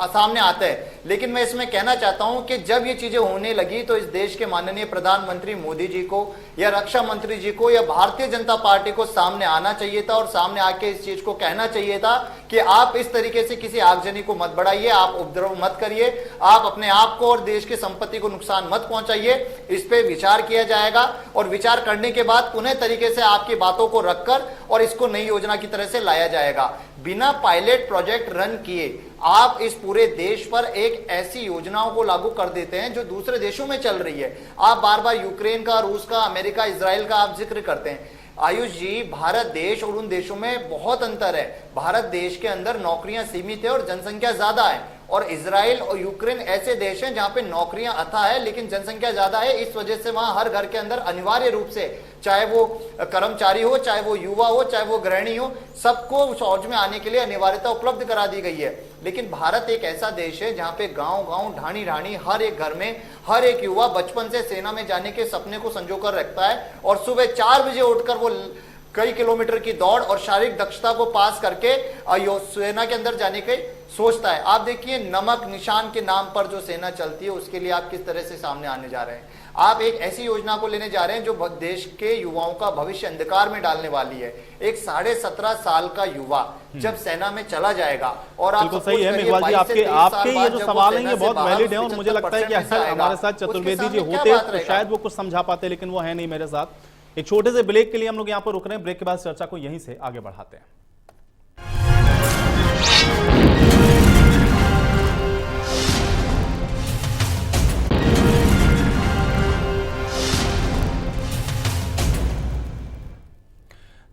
सामने आते हैं। लेकिन मैं इसमें कहना चाहता हूं कि जब ये चीजें होने लगी तो इस देश के माननीय प्रधानमंत्री मोदी जी को या रक्षा मंत्री जी को या भारतीय जनता पार्टी को सामने आना चाहिए था और सामने आके इस चीज को कहना चाहिए था कि आप इस तरीके से किसी आगजनी को मत बढ़ाइए, आप उपद्रव मत करिए, आप अपने आप को और देश की संपत्ति को नुकसान मत पहुंचाइए। इस पे विचार किया जाएगा और विचार करने के बाद पुनः तरीके से आपकी बातों को रखकर और इसको नई योजना की तरह से लाया जाएगा। बिना पायलट प्रोजेक्ट रन किए आप इस पूरे देश पर एक ऐसी योजनाओं को लागू कर देते हैं जो दूसरे देशों में चल रही है। आप बार बार यूक्रेन का, रूस का, अमेरिका, इजराइल का आप जिक्र करते हैं। आयुष जी, भारत देश और उन देशों में बहुत अंतर है। भारत देश के अंदर नौकरियां सीमित है और जनसंख्या ज्यादा है, और इजराइल और यूक्रेन ऐसे देश हैं जहां पे नौकरियां अथाह है लेकिन जनसंख्या ज्यादा है। इस वजह से वहां हर घर के अंदर अनिवार्य रूप से, चाहे वो कर्मचारी हो, चाहे वो युवा हो, चाहे वो गृहिणी हो, सबको फौज में आने के लिए अनिवार्यता उपलब्ध करा दी गई है। लेकिन भारत एक ऐसा देश है जहां पे गांव-गांव, ढाणी-ढाणी हर एक घर में हर एक युवा बचपन से सेना में जाने के सपने को संजोकर रखता है और सुबह 4 बजे उठकर वो कई किलोमीटर की दौड़ और शारीरिक दक्षता को पास करके सेना के अंदर जाने के सोचता है। आप देखिए, नमक निशान के नाम पर जो सेना चलती है उसके लिए आप किस तरह से सामने आने जा रहे हैं। आप एक ऐसी योजना को लेने जा रहे हैं जो देश के युवाओं का भविष्य अंधकार में डालने वाली है। एक 17.5 साल का युवा जब सेना में चला जाएगा और आप बिल्कुल सही है मेघवाल जी, आपके ये जो सवाल है ये बहुत वैलिड है और मुझे लगता है कि हमारे साथ चतुर्वेदी जी होते तो शायद वो कुछ समझा पाते, लेकिन वो है नहीं मेरे साथ। एक छोटे से ब्रेक के लिए हम लोग यहाँ पर रुक रहे हैं। ब्रेक के बाद चर्चा को यहीं से आगे बढ़ाते हैं।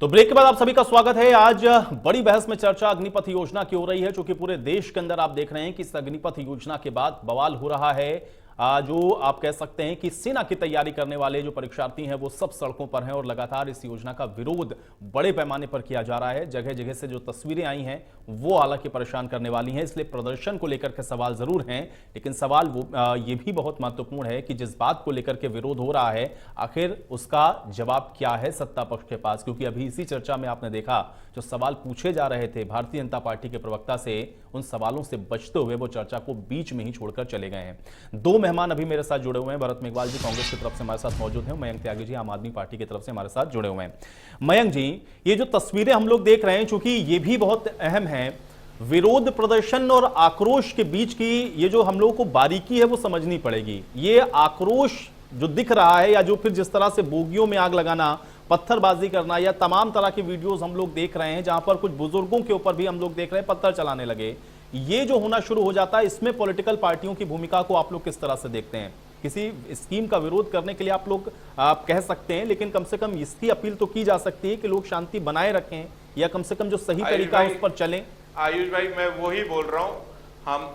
तो ब्रेक के बाद आप सभी का स्वागत है। आज बड़ी बहस में चर्चा अग्निपथ योजना की हो रही है, क्योंकि पूरे देश के अंदर आप देख रहे हैं कि इस अग्निपथ योजना के बाद बवाल हो रहा है। जो आप कह सकते हैं कि सेना की तैयारी करने वाले जो परीक्षार्थी हैं वो सब सड़कों पर हैं और लगातार इस योजना का विरोध बड़े पैमाने पर किया जा रहा है। जगह जगह से जो तस्वीरें आई हैं वो हालांकि परेशान करने वाली हैं, इसलिए प्रदर्शन को लेकर के सवाल जरूर हैं, लेकिन सवाल ये भी बहुत महत्वपूर्ण है कि जिस बात को लेकर के विरोध हो रहा है आखिर उसका जवाब क्या है सत्ता पक्ष के पास। क्योंकि अभी इसी चर्चा में आपने देखा जो सवाल पूछे जा रहे थे भारतीय जनता पार्टी के प्रवक्ता से, उन सवालों से बचते हुए वो चर्चा को बीच में ही छोड़कर चले गए हैं। दो मेहमान अभी मेरे साथ जुड़े हुए हैं। भरत मेघवाल जी कांग्रेस की तरफ से हमारे साथ मौजूद हैं, मयंक त्यागी जी आम आदमी पार्टी की तरफ से हमारे साथ जुड़े हुए हैं। मयंक जी, ये जो तस्वीरें हम लोग देख रहे हैं, चूंकि ये भी बहुत अहम है, विरोध प्रदर्शन और आक्रोश के बीच की ये जो हम लोगों को बारीकी है वो समझनी पड़ेगी। ये आक्रोश जो दिख रहा है या जो फिर जिस तरह से बोगियों में आग लगाना, पत्थरबाजी करना या तमाम तरह की वीडियोस हम लोग देख रहे हैं जहां पर कुछ बुजुर्गों के ऊपर भी हम लोग देख रहे हैं पत्थर चलाने लगे, ये जो होना शुरू हो जाता है, इसमें पॉलिटिकल पार्टियों की भूमिका को आप लोग किस तरह से देखते हैं? किसी स्कीम का विरोध करने के लिए आप कह सकते हैं, लेकिन कम से कम इसकी अपील तो की जा सकती है कि लोग शांति बनाए रखें या कम से कम जो सही तरीका है उस पर चलें। आयुष भाई, मैं वही बोल रहा हूं, हम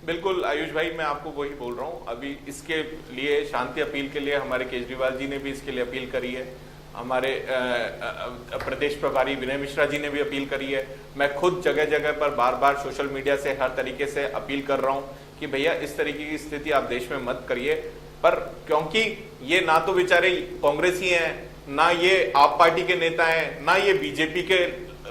बिल्कुल आयुष भाई, मैं आपको वही बोल रहा हूं। अभी इसके लिए शांति अपील के लिए हमारे केजरीवाल जी ने भी इसके लिए अपील करी है, हमारे प्रदेश प्रभारी विनय मिश्रा जी ने भी अपील करी है। मैं खुद जगह जगह पर बार बार सोशल मीडिया से हर तरीके से अपील कर रहा हूं कि भैया इस तरीके की स्थिति आप देश में मत करिए। पर क्योंकि ये ना तो बेचारे कांग्रेसी हैं, ना ये आप पार्टी के नेता हैं, ना ये बीजेपी के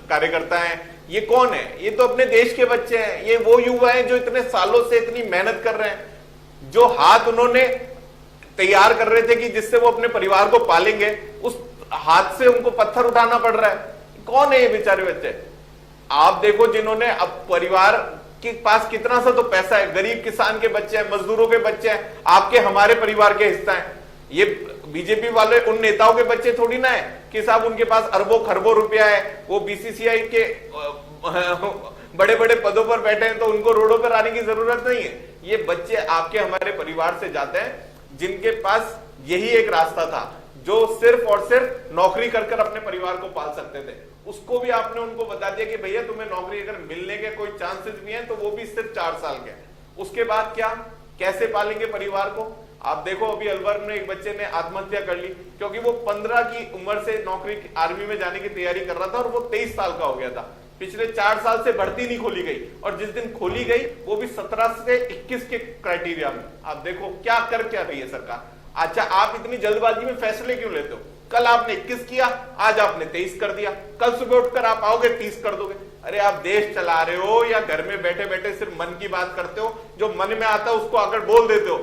कार्यकर्ता हैं, ये कौन है? ये तो अपने देश के बच्चे हैं, ये वो युवा हैं जो इतने सालों से इतनी मेहनत कर रहे हैं, जो हाथ उन्होंने तैयार कर रहे थे कि जिससे वो अपने परिवार को पालेंगे, उस हाथ से उनको पत्थर उठाना पड़ रहा है। कौन है ये बेचारे बच्चे? आप देखो जिन्होंने अब परिवार के पास कितना सा तो पैसा है, गरीब किसान के बच्चे हैं, मजदूरों के बच्चे हैं, आपके हमारे परिवार के हिस्सा हैं। ये बीजेपी वाले उन नेताओं के बच्चे थोड़ी ना है कि साहब उनके पास अरबों खरबों रुपया है, वो बीसीसीआई के बड़े बड़े पदों पर बैठे हैं तो उनको रोडों पर आने की जरूरत नहीं है। ये बच्चे आपके हमारे परिवार से जाते हैं जिनके पास यही एक रास्ता था, जो सिर्फ और सिर्फ नौकरी कर कर अपने परिवार को पाल सकते थे। उसको भी आपने उनको बता दिया कि भैया तुम्हें नौकरी अगर मिलने के कोई चांसेस भी हैं तो वो भी सिर्फ 4 साल के। उसके बाद क्या, कैसे पालेंगे परिवार को? आप देखो अभी अलवर में एक बच्चे ने आत्महत्या कर ली क्योंकि वो 15 की उम्र से नौकरी आर्मी में जाने की तैयारी कर रहा था और वो 23 साल का हो गया था। पिछले 4 साल से भर्ती नहीं खोली गई और जिस दिन खोली गई वो भी 17 से 21 के क्राइटेरिया में। आप देखो क्या कर क्या रही है सरकार। अच्छा, आप इतनी जल्दबाजी में फैसले क्यों लेते हो? कल आपने 21 किया, आज आपने 23 कर दिया, कल सुबह उठकर आप आओगे 30 कर दोगे। अरे आप देश चला रहे हो या घर में बैठे बैठे सिर्फ मन की बात करते हो? जो मन में आता है उसको आकर बोल देते हो।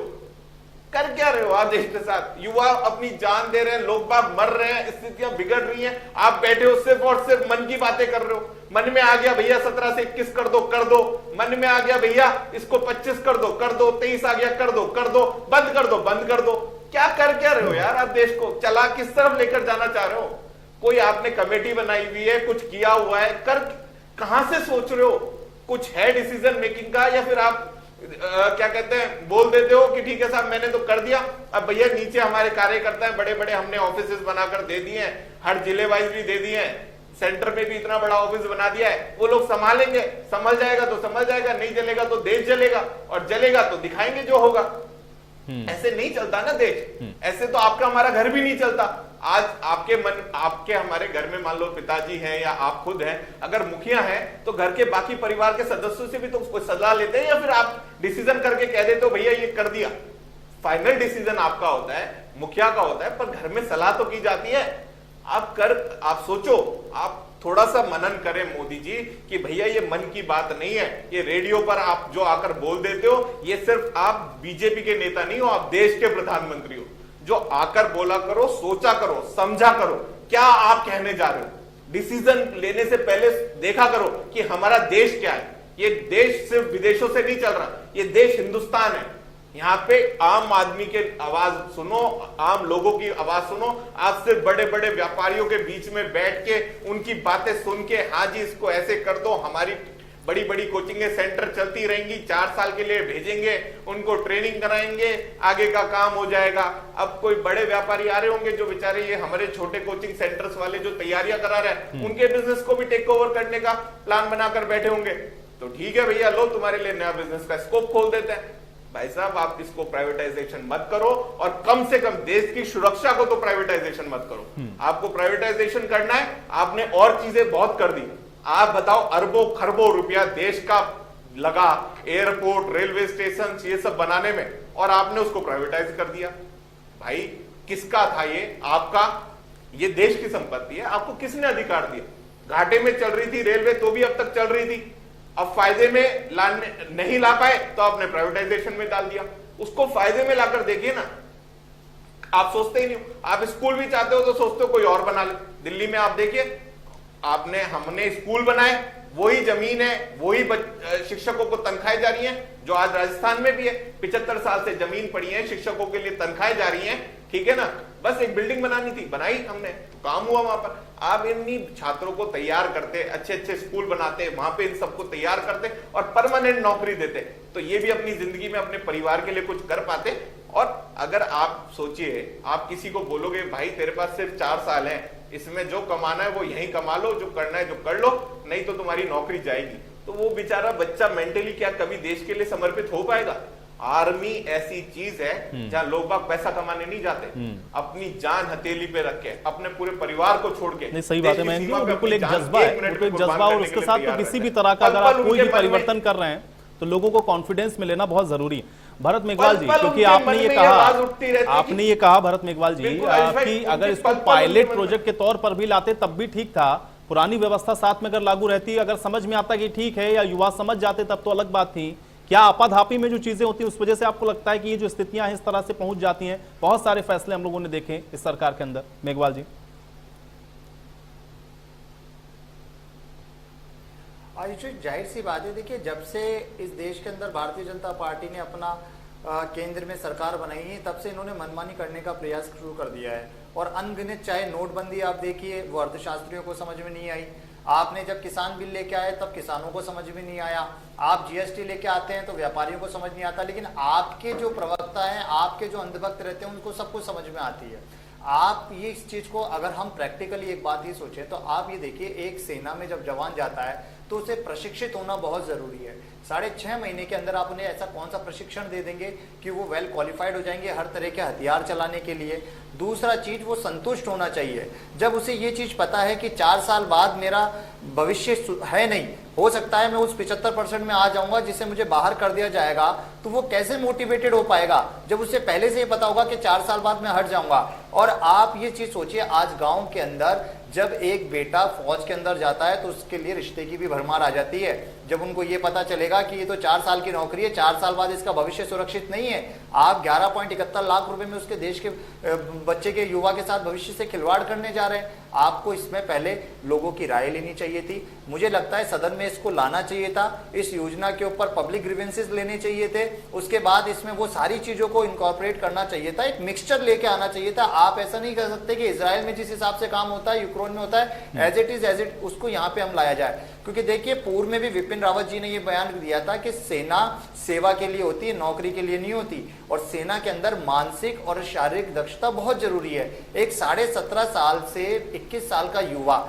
कर क्या रहे हो आप देश के साथ? युवा अपनी जान दे रहे हैं, लोग बाग मर रहे हैं, स्थितियां बिगड़ रही हैं, आप बैठे हो सिर्फ और सिर्फ मन की बातें कर रहे हो। मन में आ गया भैया 17 से 21 कर दो, कर दो। मन में आ गया भैया इसको 25 कर दो, कर दो। 23 आ गया, कर दो, कर दो। बंद कर दो, बंद कर दो। क्या कर क्या रहे हो यार? आप देश को चला किस तरफ लेकर जाना चाह रहे हो? कोई आपने कमेटी बनाई हुई है, कुछ किया हुआ है, कर कहां से सोच रहे हो? कुछ है डिसीजन मेकिंग का, या फिर आप क्या कहते हैं बोल देते हो कि ठीक है साहब मैंने तो कर दिया, अब भैया नीचे हमारे कार्यकर्ता हैं, बड़े बड़े हमने ऑफिसेस बनाकर दे दिए हैं, हर जिले वाइज भी दे दिए हैं, सेंटर में भी इतना बड़ा ऑफिस बना दिया है, वो लोग संभालेंगे, संभल जाएगा तो संभल जाएगा, नहीं जलेगा तो देश जलेगा, और जलेगा तो दिखाएंगे जो होगा। ऐसे नहीं चलता ना देश, ऐसे तो आपका हमारा घर भी नहीं चलता। आज आपके हमारे घर में मान लो पिताजी हैं या आप खुद हैं, अगर मुखिया हैं तो घर के बाकी परिवार के सदस्यों से भी तो कोई सलाह लेते हैं, या फिर आप डिसीजन करके कह देते हो भैया ये कर दिया? फाइनल डिसीजन आपका होता है, मुखिया का होता है, पर घर में सलाह तो की जाती है। आप सोचो, आप थोड़ा सा मनन करें मोदी जी कि भैया ये मन की बात नहीं है, ये रेडियो पर आप जो आकर बोल देते हो, ये सिर्फ आप बीजेपी के नेता नहीं हो, आप देश के प्रधानमंत्री हो। जो आकर बोला करो, सोचा करो, समझा करो क्या आप कहने जा रहे हो। डिसीजन लेने से पहले देखा करो कि हमारा देश क्या है। ये देश सिर्फ विदेशों से नहीं चल रहा, ये देश हिंदुस्तान है। यहाँ पे आम आदमी के आवाज सुनो, आम लोगों की आवाज सुनो। आप सिर्फ बड़े बड़े व्यापारियों के बीच में बैठ के उनकी बातें सुन के हाँ जी इसको ऐसे कर दो, हमारी बड़ी बड़ी कोचिंग सेंटर चलती रहेंगी, 4 साल के लिए भेजेंगे, उनको ट्रेनिंग कराएंगे, आगे का काम हो जाएगा। अब कोई बड़े व्यापारी आ रहे होंगे जो बेचारे ये हमारे छोटे कोचिंग सेंटर्स वाले जो तैयारियां करा रहे हैं, उनके बिजनेस को भी टेक ओवर करने का प्लान बनाकर बैठे होंगे। तो ठीक है भैया, लो तुम्हारे लिए नया बिजनेस का स्कोप खोल देते हैं। भाई साहब आप इसको प्राइवेटाइजेशन मत करो, और कम से कम देश की सुरक्षा को तो प्राइवेटाइजेशन मत करो। आपको प्राइवेटाइजेशन करना है, आपने और चीजें बहुत कर दी। आप बताओ, अरबों खरबों रुपया देश का लगा एयरपोर्ट, रेलवे स्टेशन, ये सब बनाने में, और आपने उसको प्राइवेटाइज कर दिया। भाई किसका था ये? आपका। ये देश की संपत्ति है, आपको किसने अधिकार दिया? घाटे में चल रही थी रेलवे तो भी अब तक चल रही थी, अब फायदे में नहीं ला पाए तो आपने प्राइवेटाइजेशन में डाल दिया। उसको फायदे में लाकर देखिए ना। आप सोचते ही नहीं हो। आप स्कूल भी चाहते हो तो सोचते हो कोई और बना ले। दिल्ली में आप देखिए, हमने स्कूल बनाए, वही जमीन है, वही शिक्षकों को तनख्वाहें जा रही हैं, जो आज राजस्थान में भी है। 75 साल से जमीन पड़ी है, शिक्षकों के लिए तनख्वाहें जा रही हैं, ठीक है ना। बस एक बिल्डिंग बनानी थी, बनाई हमने, तो काम हुआ वहां पर। आप इन्हीं छात्रों को तैयार करते, अच्छे अच्छे स्कूल बनाते, वहां पे इन सबको तैयार करते और परमानेंट नौकरी देते, तो ये भी अपनी जिंदगी में अपने परिवार के लिए कुछ कर पाते। और अगर आप सोचिए, आप किसी को बोलोगे भाई तेरे पास सिर्फ 4 साल है, इसमें जो कमाना है वो यहीं कमा लो, जो करना है जो कर लो, नहीं तो तुम्हारी नौकरी जाएगी, तो वो बेचारा बच्चा मेंटली क्या कभी देश के लिए समर्पित हो पाएगा? आर्मी ऐसी चीज है जहां लोग बाग पैसा कमाने नहीं जाते, अपनी जान हथेली पे रख के, अपने पूरे परिवार को छोड़ के। नहीं, सही बात है महेंद्र जी, बिल्कुल एक जज्बा है, बिल्कुल एक जज्बा, और उसके साथ तो किसी भी तरह का अगर आप कोई भी परिवर्तन कर रहे हैं तो लोगों को कॉन्फिडेंस में लेना बहुत जरूरी है। भरत मेघवाल जी, क्योंकि आपने ये कहा भरत मेघवाल जी कि अगर इसको पायलट प्रोजेक्ट के तौर पर भी लाते तब भी ठीक था, पुरानी व्यवस्था साथ में अगर लागू रहती, अगर समझ में आता कि ठीक है, या युवा समझ जाते तब तो अलग बात थी। क्या आपाधापी में जो चीजें होती हैं उस वजह से आपको लगता है कि ये जो स्थितियां हैं इस तरह से पहुंच जाती हैं? बहुत सारे फैसले हम लोगों ने देखे इस सरकार के अंदर। मेघवाल जी। आयुष, जाहिर सी बात है, देखिए जब से इस देश के अंदर भारतीय जनता पार्टी ने अपना केंद्र में सरकार बनाई है, तब से इन्होंने मनमानी करने का प्रयास शुरू कर दिया है। और अनगिनत, चाहे नोटबंदी आप देखिए, वो अर्थशास्त्रियों को समझ में नहीं आई। आपने जब किसान बिल लेके आए तब किसानों को समझ में नहीं आया। आप जीएसटी लेके आते हैं तो व्यापारियों को समझ नहीं आता। लेकिन आपके जो प्रवक्ता हैं, आपके जो अंधभक्त रहते हैं, उनको सब कुछ समझ में आती है। आप ये इस चीज को, अगर हम प्रैक्टिकली एक बात ये सोचें तो आप ये देखिए, एक सेना में जब जवान जाता है तो उसे प्रशिक्षित होना बहुत जरूरी है। 6.5 महीने के अंदर आप उन्हें ऐसा कौन सा प्रशिक्षण दे देंगे कि वो वेल क्वालिफाइड हो जाएंगे हर तरह के हथियार चलाने के लिए। दूसरा चीज, वो संतुष्ट होना चाहिए। जब उसे ये चीज पता है कि 4 साल बाद मेरा भविष्य है नहीं, हो सकता है मैं उस 75% में आ जाऊंगा जिससे मुझे बाहर कर दिया जाएगा, तो वो कैसे मोटिवेटेड हो पाएगा जब उसे पहले से ही पता होगा कि 4 साल बाद मैं हट जाऊंगा। और आप ये चीज सोचिए, आज गांव के अंदर जब एक बेटा फौज के अंदर जाता है तो उसके लिए रिश्ते की भी भरमार आ जाती है। जब उनको ये पता चलेगा कि ये तो 4 साल की नौकरी है, 4 साल बाद इसका भविष्य सुरक्षित नहीं है, आप 11.71 लाख रुपए में उसके देश के बच्चे के, युवा के साथ भविष्य से खिलवाड़ करने जा रहे हैं। आपको इसमें पहले लोगों की राय लेनी चाहिए थी। मुझे लगता है सदन में इसको लाना चाहिए था। इस योजना के ऊपर पब्लिक ग्रीवेंसेस लेने चाहिए थे। उसके बाद इसमें वो सारी चीजों को इनकॉर्पोरेट करना चाहिए था, एक मिक्सचर लेके आना चाहिए था। आप ऐसा नहीं कर सकते कि इजराइल में जिस हिसाब से काम होता है, यूक्रेन में होता है, एज इट उसको यहाँ पे हम लाया जाए। क्योंकि देखिए, पूर्व में भी विपिन रावत जी ने ये बयान दिया था कि सेना सेवा के लिए होती है, नौकरी के लिए नहीं होती। और सेना के अंदर मानसिक और शारीरिक दक्षता बहुत जरूरी है। एक 17.5 साल से 21 साल का युवा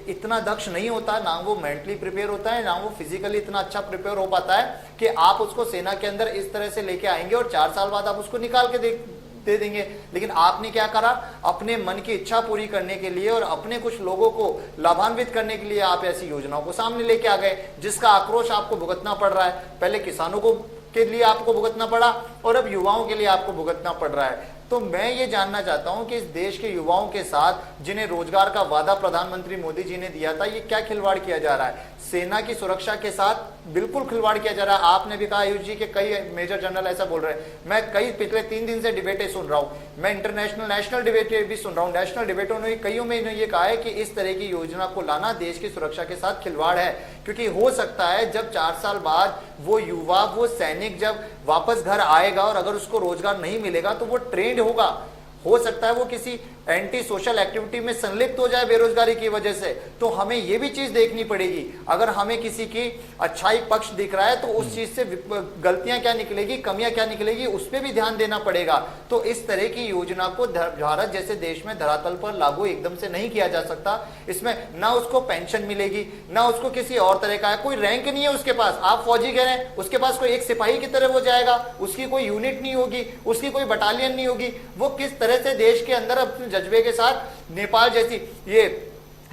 इतना दक्ष नहीं होता, ना वो मेंटली प्रिपेयर होता है, ना वो फिजिकली इतना अच्छा प्रिपेयर हो पाता है कि आप उसको सेना के अंदर इस तरह से लेके आएंगे और 4 साल बाद आप उसको निकाल के दे देंगे। लेकिन आपने क्या करा, अपने मन की इच्छा पूरी करने के लिए और अपने कुछ लोगों को लाभान्वित करने के लिए आप ऐसी योजनाओं को सामने लेके आ गए, जिसका आक्रोश आपको भुगतना पड़ रहा है। पहले किसानों को के लिए आपको भुगतना पड़ा और अब युवाओं के लिए आपको भुगतना पड़ रहा है। तो मैं ये जानना चाहता हूं कि इस देश के युवाओं के साथ जिन्हें रोजगार का वादा प्रधानमंत्री मोदी जी ने दिया था, ये क्या खिलवाड़ किया जा रहा है? सेना की सुरक्षा के साथ बिल्कुल खिलवाड़ किया जा रहा है। आपने भी कहा आयुष जी के कई मेजर जनरल ऐसा बोल रहे हैं। मैं कई पिछले 3 दिन से डिबेटें सुन रहा हूं, मैं इंटरनेशनल नेशनल डिबेटें भी सुन रहा हूं। नेशनल डिबेटों में कईयों में इन्होंने ये कहा है कि इस तरह की योजना को लाना देश की सुरक्षा के साथ खिलवाड़ है। क्योंकि हो सकता है जब 4 साल बाद वो युवा, वो सैनिक जब वापस घर आएगा और अगर उसको रोजगार नहीं मिलेगा तो वो ट्रेंड होगा, हो सकता है वो किसी एंटी सोशल एक्टिविटी में संलिप्त हो जाए बेरोजगारी की वजह से। तो हमें ये भी चीज देखनी पड़ेगी। अगर हमें किसी की अच्छाई पक्ष दिख रहा है तो उस चीज से गलतियां क्या निकलेगी, कमियां क्या निकलेगी, उस पर भी ध्यान देना पड़ेगा। तो इस तरह की योजना को भारत जैसे देश में धरातल पर लागू एकदम से नहीं किया जा सकता। इसमें ना उसको पेंशन मिलेगी, ना उसको किसी और तरह का कोई रैंक नहीं है उसके पास। आप फौजी कह रहे हैं, उसके पास कोई एक सिपाही की तरह वो जाएगा, उसकी कोई यूनिट नहीं होगी, उसकी कोई बटालियन नहीं होगी। वो किस तरह से देश के अंदर अपने जज्बे के साथ नेपाल जैसी, ये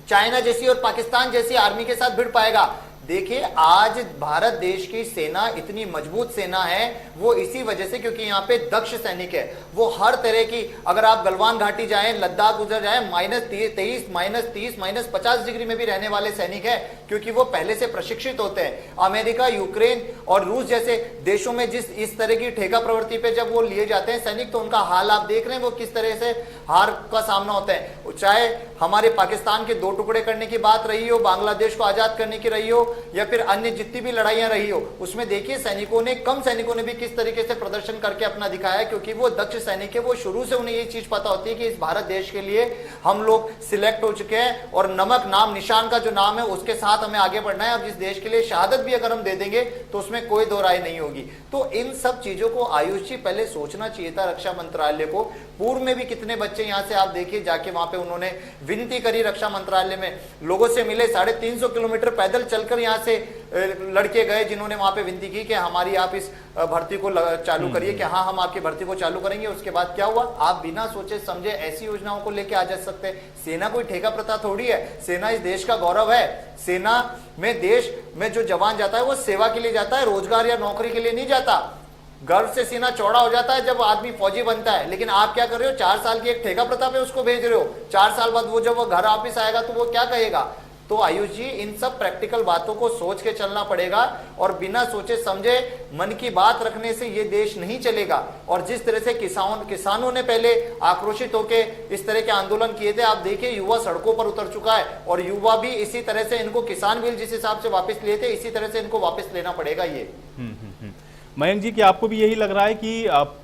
चाइना जैसी और पाकिस्तान जैसी आर्मी के साथ भिड़ पाएगा? देखिए, आज भारत देश की सेना इतनी मजबूत सेना है, वो इसी वजह से क्योंकि यहाँ पे दक्ष सैनिक है। वो हर तरह की, अगर आप गलवान घाटी जाएं, लद्दाख उधर जाएं, -23, -30, -50 डिग्री में भी रहने वाले सैनिक है, क्योंकि वो पहले से प्रशिक्षित होते हैं। अमेरिका, यूक्रेन और रूस जैसे देशों में जिस इस तरह की ठेका प्रवृत्ति पे जब वो लिए जाते हैं सैनिक, तो उनका हाल आप देख रहे हैं, वो किस तरह से हार का सामना होता है। चाहे हमारे पाकिस्तान के 2 टुकड़े करने की बात रही हो, बांग्लादेश को आजाद करने की रही हो, या फिर अन्य जितनी भी लड़ाइयां रही हो, उसमें देखिए सैनिकों ने, कम सैनिकों ने भी किस तरीके से प्रदर्शन करके अपना दिखाया, क्योंकि वो दक्ष सैनिक है। वो शुरू से उन्हें ये चीज पता होती है कि इस भारत देश के लिए हम लोग सिलेक्ट हो चुके हैं और नमक नाम निशान का जो नाम है उसके साथ हमें आगे बढ़ना है। और इस देश के लिए शहादत भी अगर हम दे देंगे तो उसमें कोई दो राय नहीं होगी। तो इन सब चीजों को आयुष जी पहले सोचना चाहिए था रक्षा मंत्रालय को। पूर्व में भी कितने बच्चे यहाँ से आप देखिए जाके वहां पे उन्होंने विनती करी रक्षा मंत्रालय में, लोगों से मिले, 350 किलोमीटर पैदल चलकर यहाँ से लड़के गए जिन्होंने वहां पे विनती की कि हमारी आप इस भर्ती को चालू करिए, कि हाँ हम आपकी भर्ती को चालू करेंगे। उसके बाद क्या हुआ? आप बिना सोचे समझे ऐसी योजनाओं को लेके आ जा सकते हैं। सेना कोई ठेका प्रथा थोड़ी है, सेना इस देश का गौरव है। सेना में देश में जो जवान जाता है वो सेवा के लिए जाता है, रोजगार या नौकरी के लिए नहीं जाता। गर्व से सीना चौड़ा हो जाता है जब आदमी फौजी बनता है। लेकिन आप क्या कर रहे हो? 4 साल की एक ठेका प्रथा पे उसको भेज रहे हो। 4 साल बाद वो जब वो घर वापिस आएगा तो वो क्या कहेगा? तो आयुष जी इन सब प्रैक्टिकल बातों को सोच के चलना पड़ेगा और बिना सोचे समझे मन की बात रखने से ये देश नहीं चलेगा। और जिस तरह से किसानों ने पहले आक्रोशित होकर इस तरह के आंदोलन किए थे, आप देखिए युवा सड़कों पर उतर चुका है और युवा भी इसी तरह से, इनको किसान बिल जिस हिसाब से वापस लिए थे इसी तरह से इनको वापस लेना पड़ेगा। ये मयंक जी, क्या आपको भी यही लग रहा है कि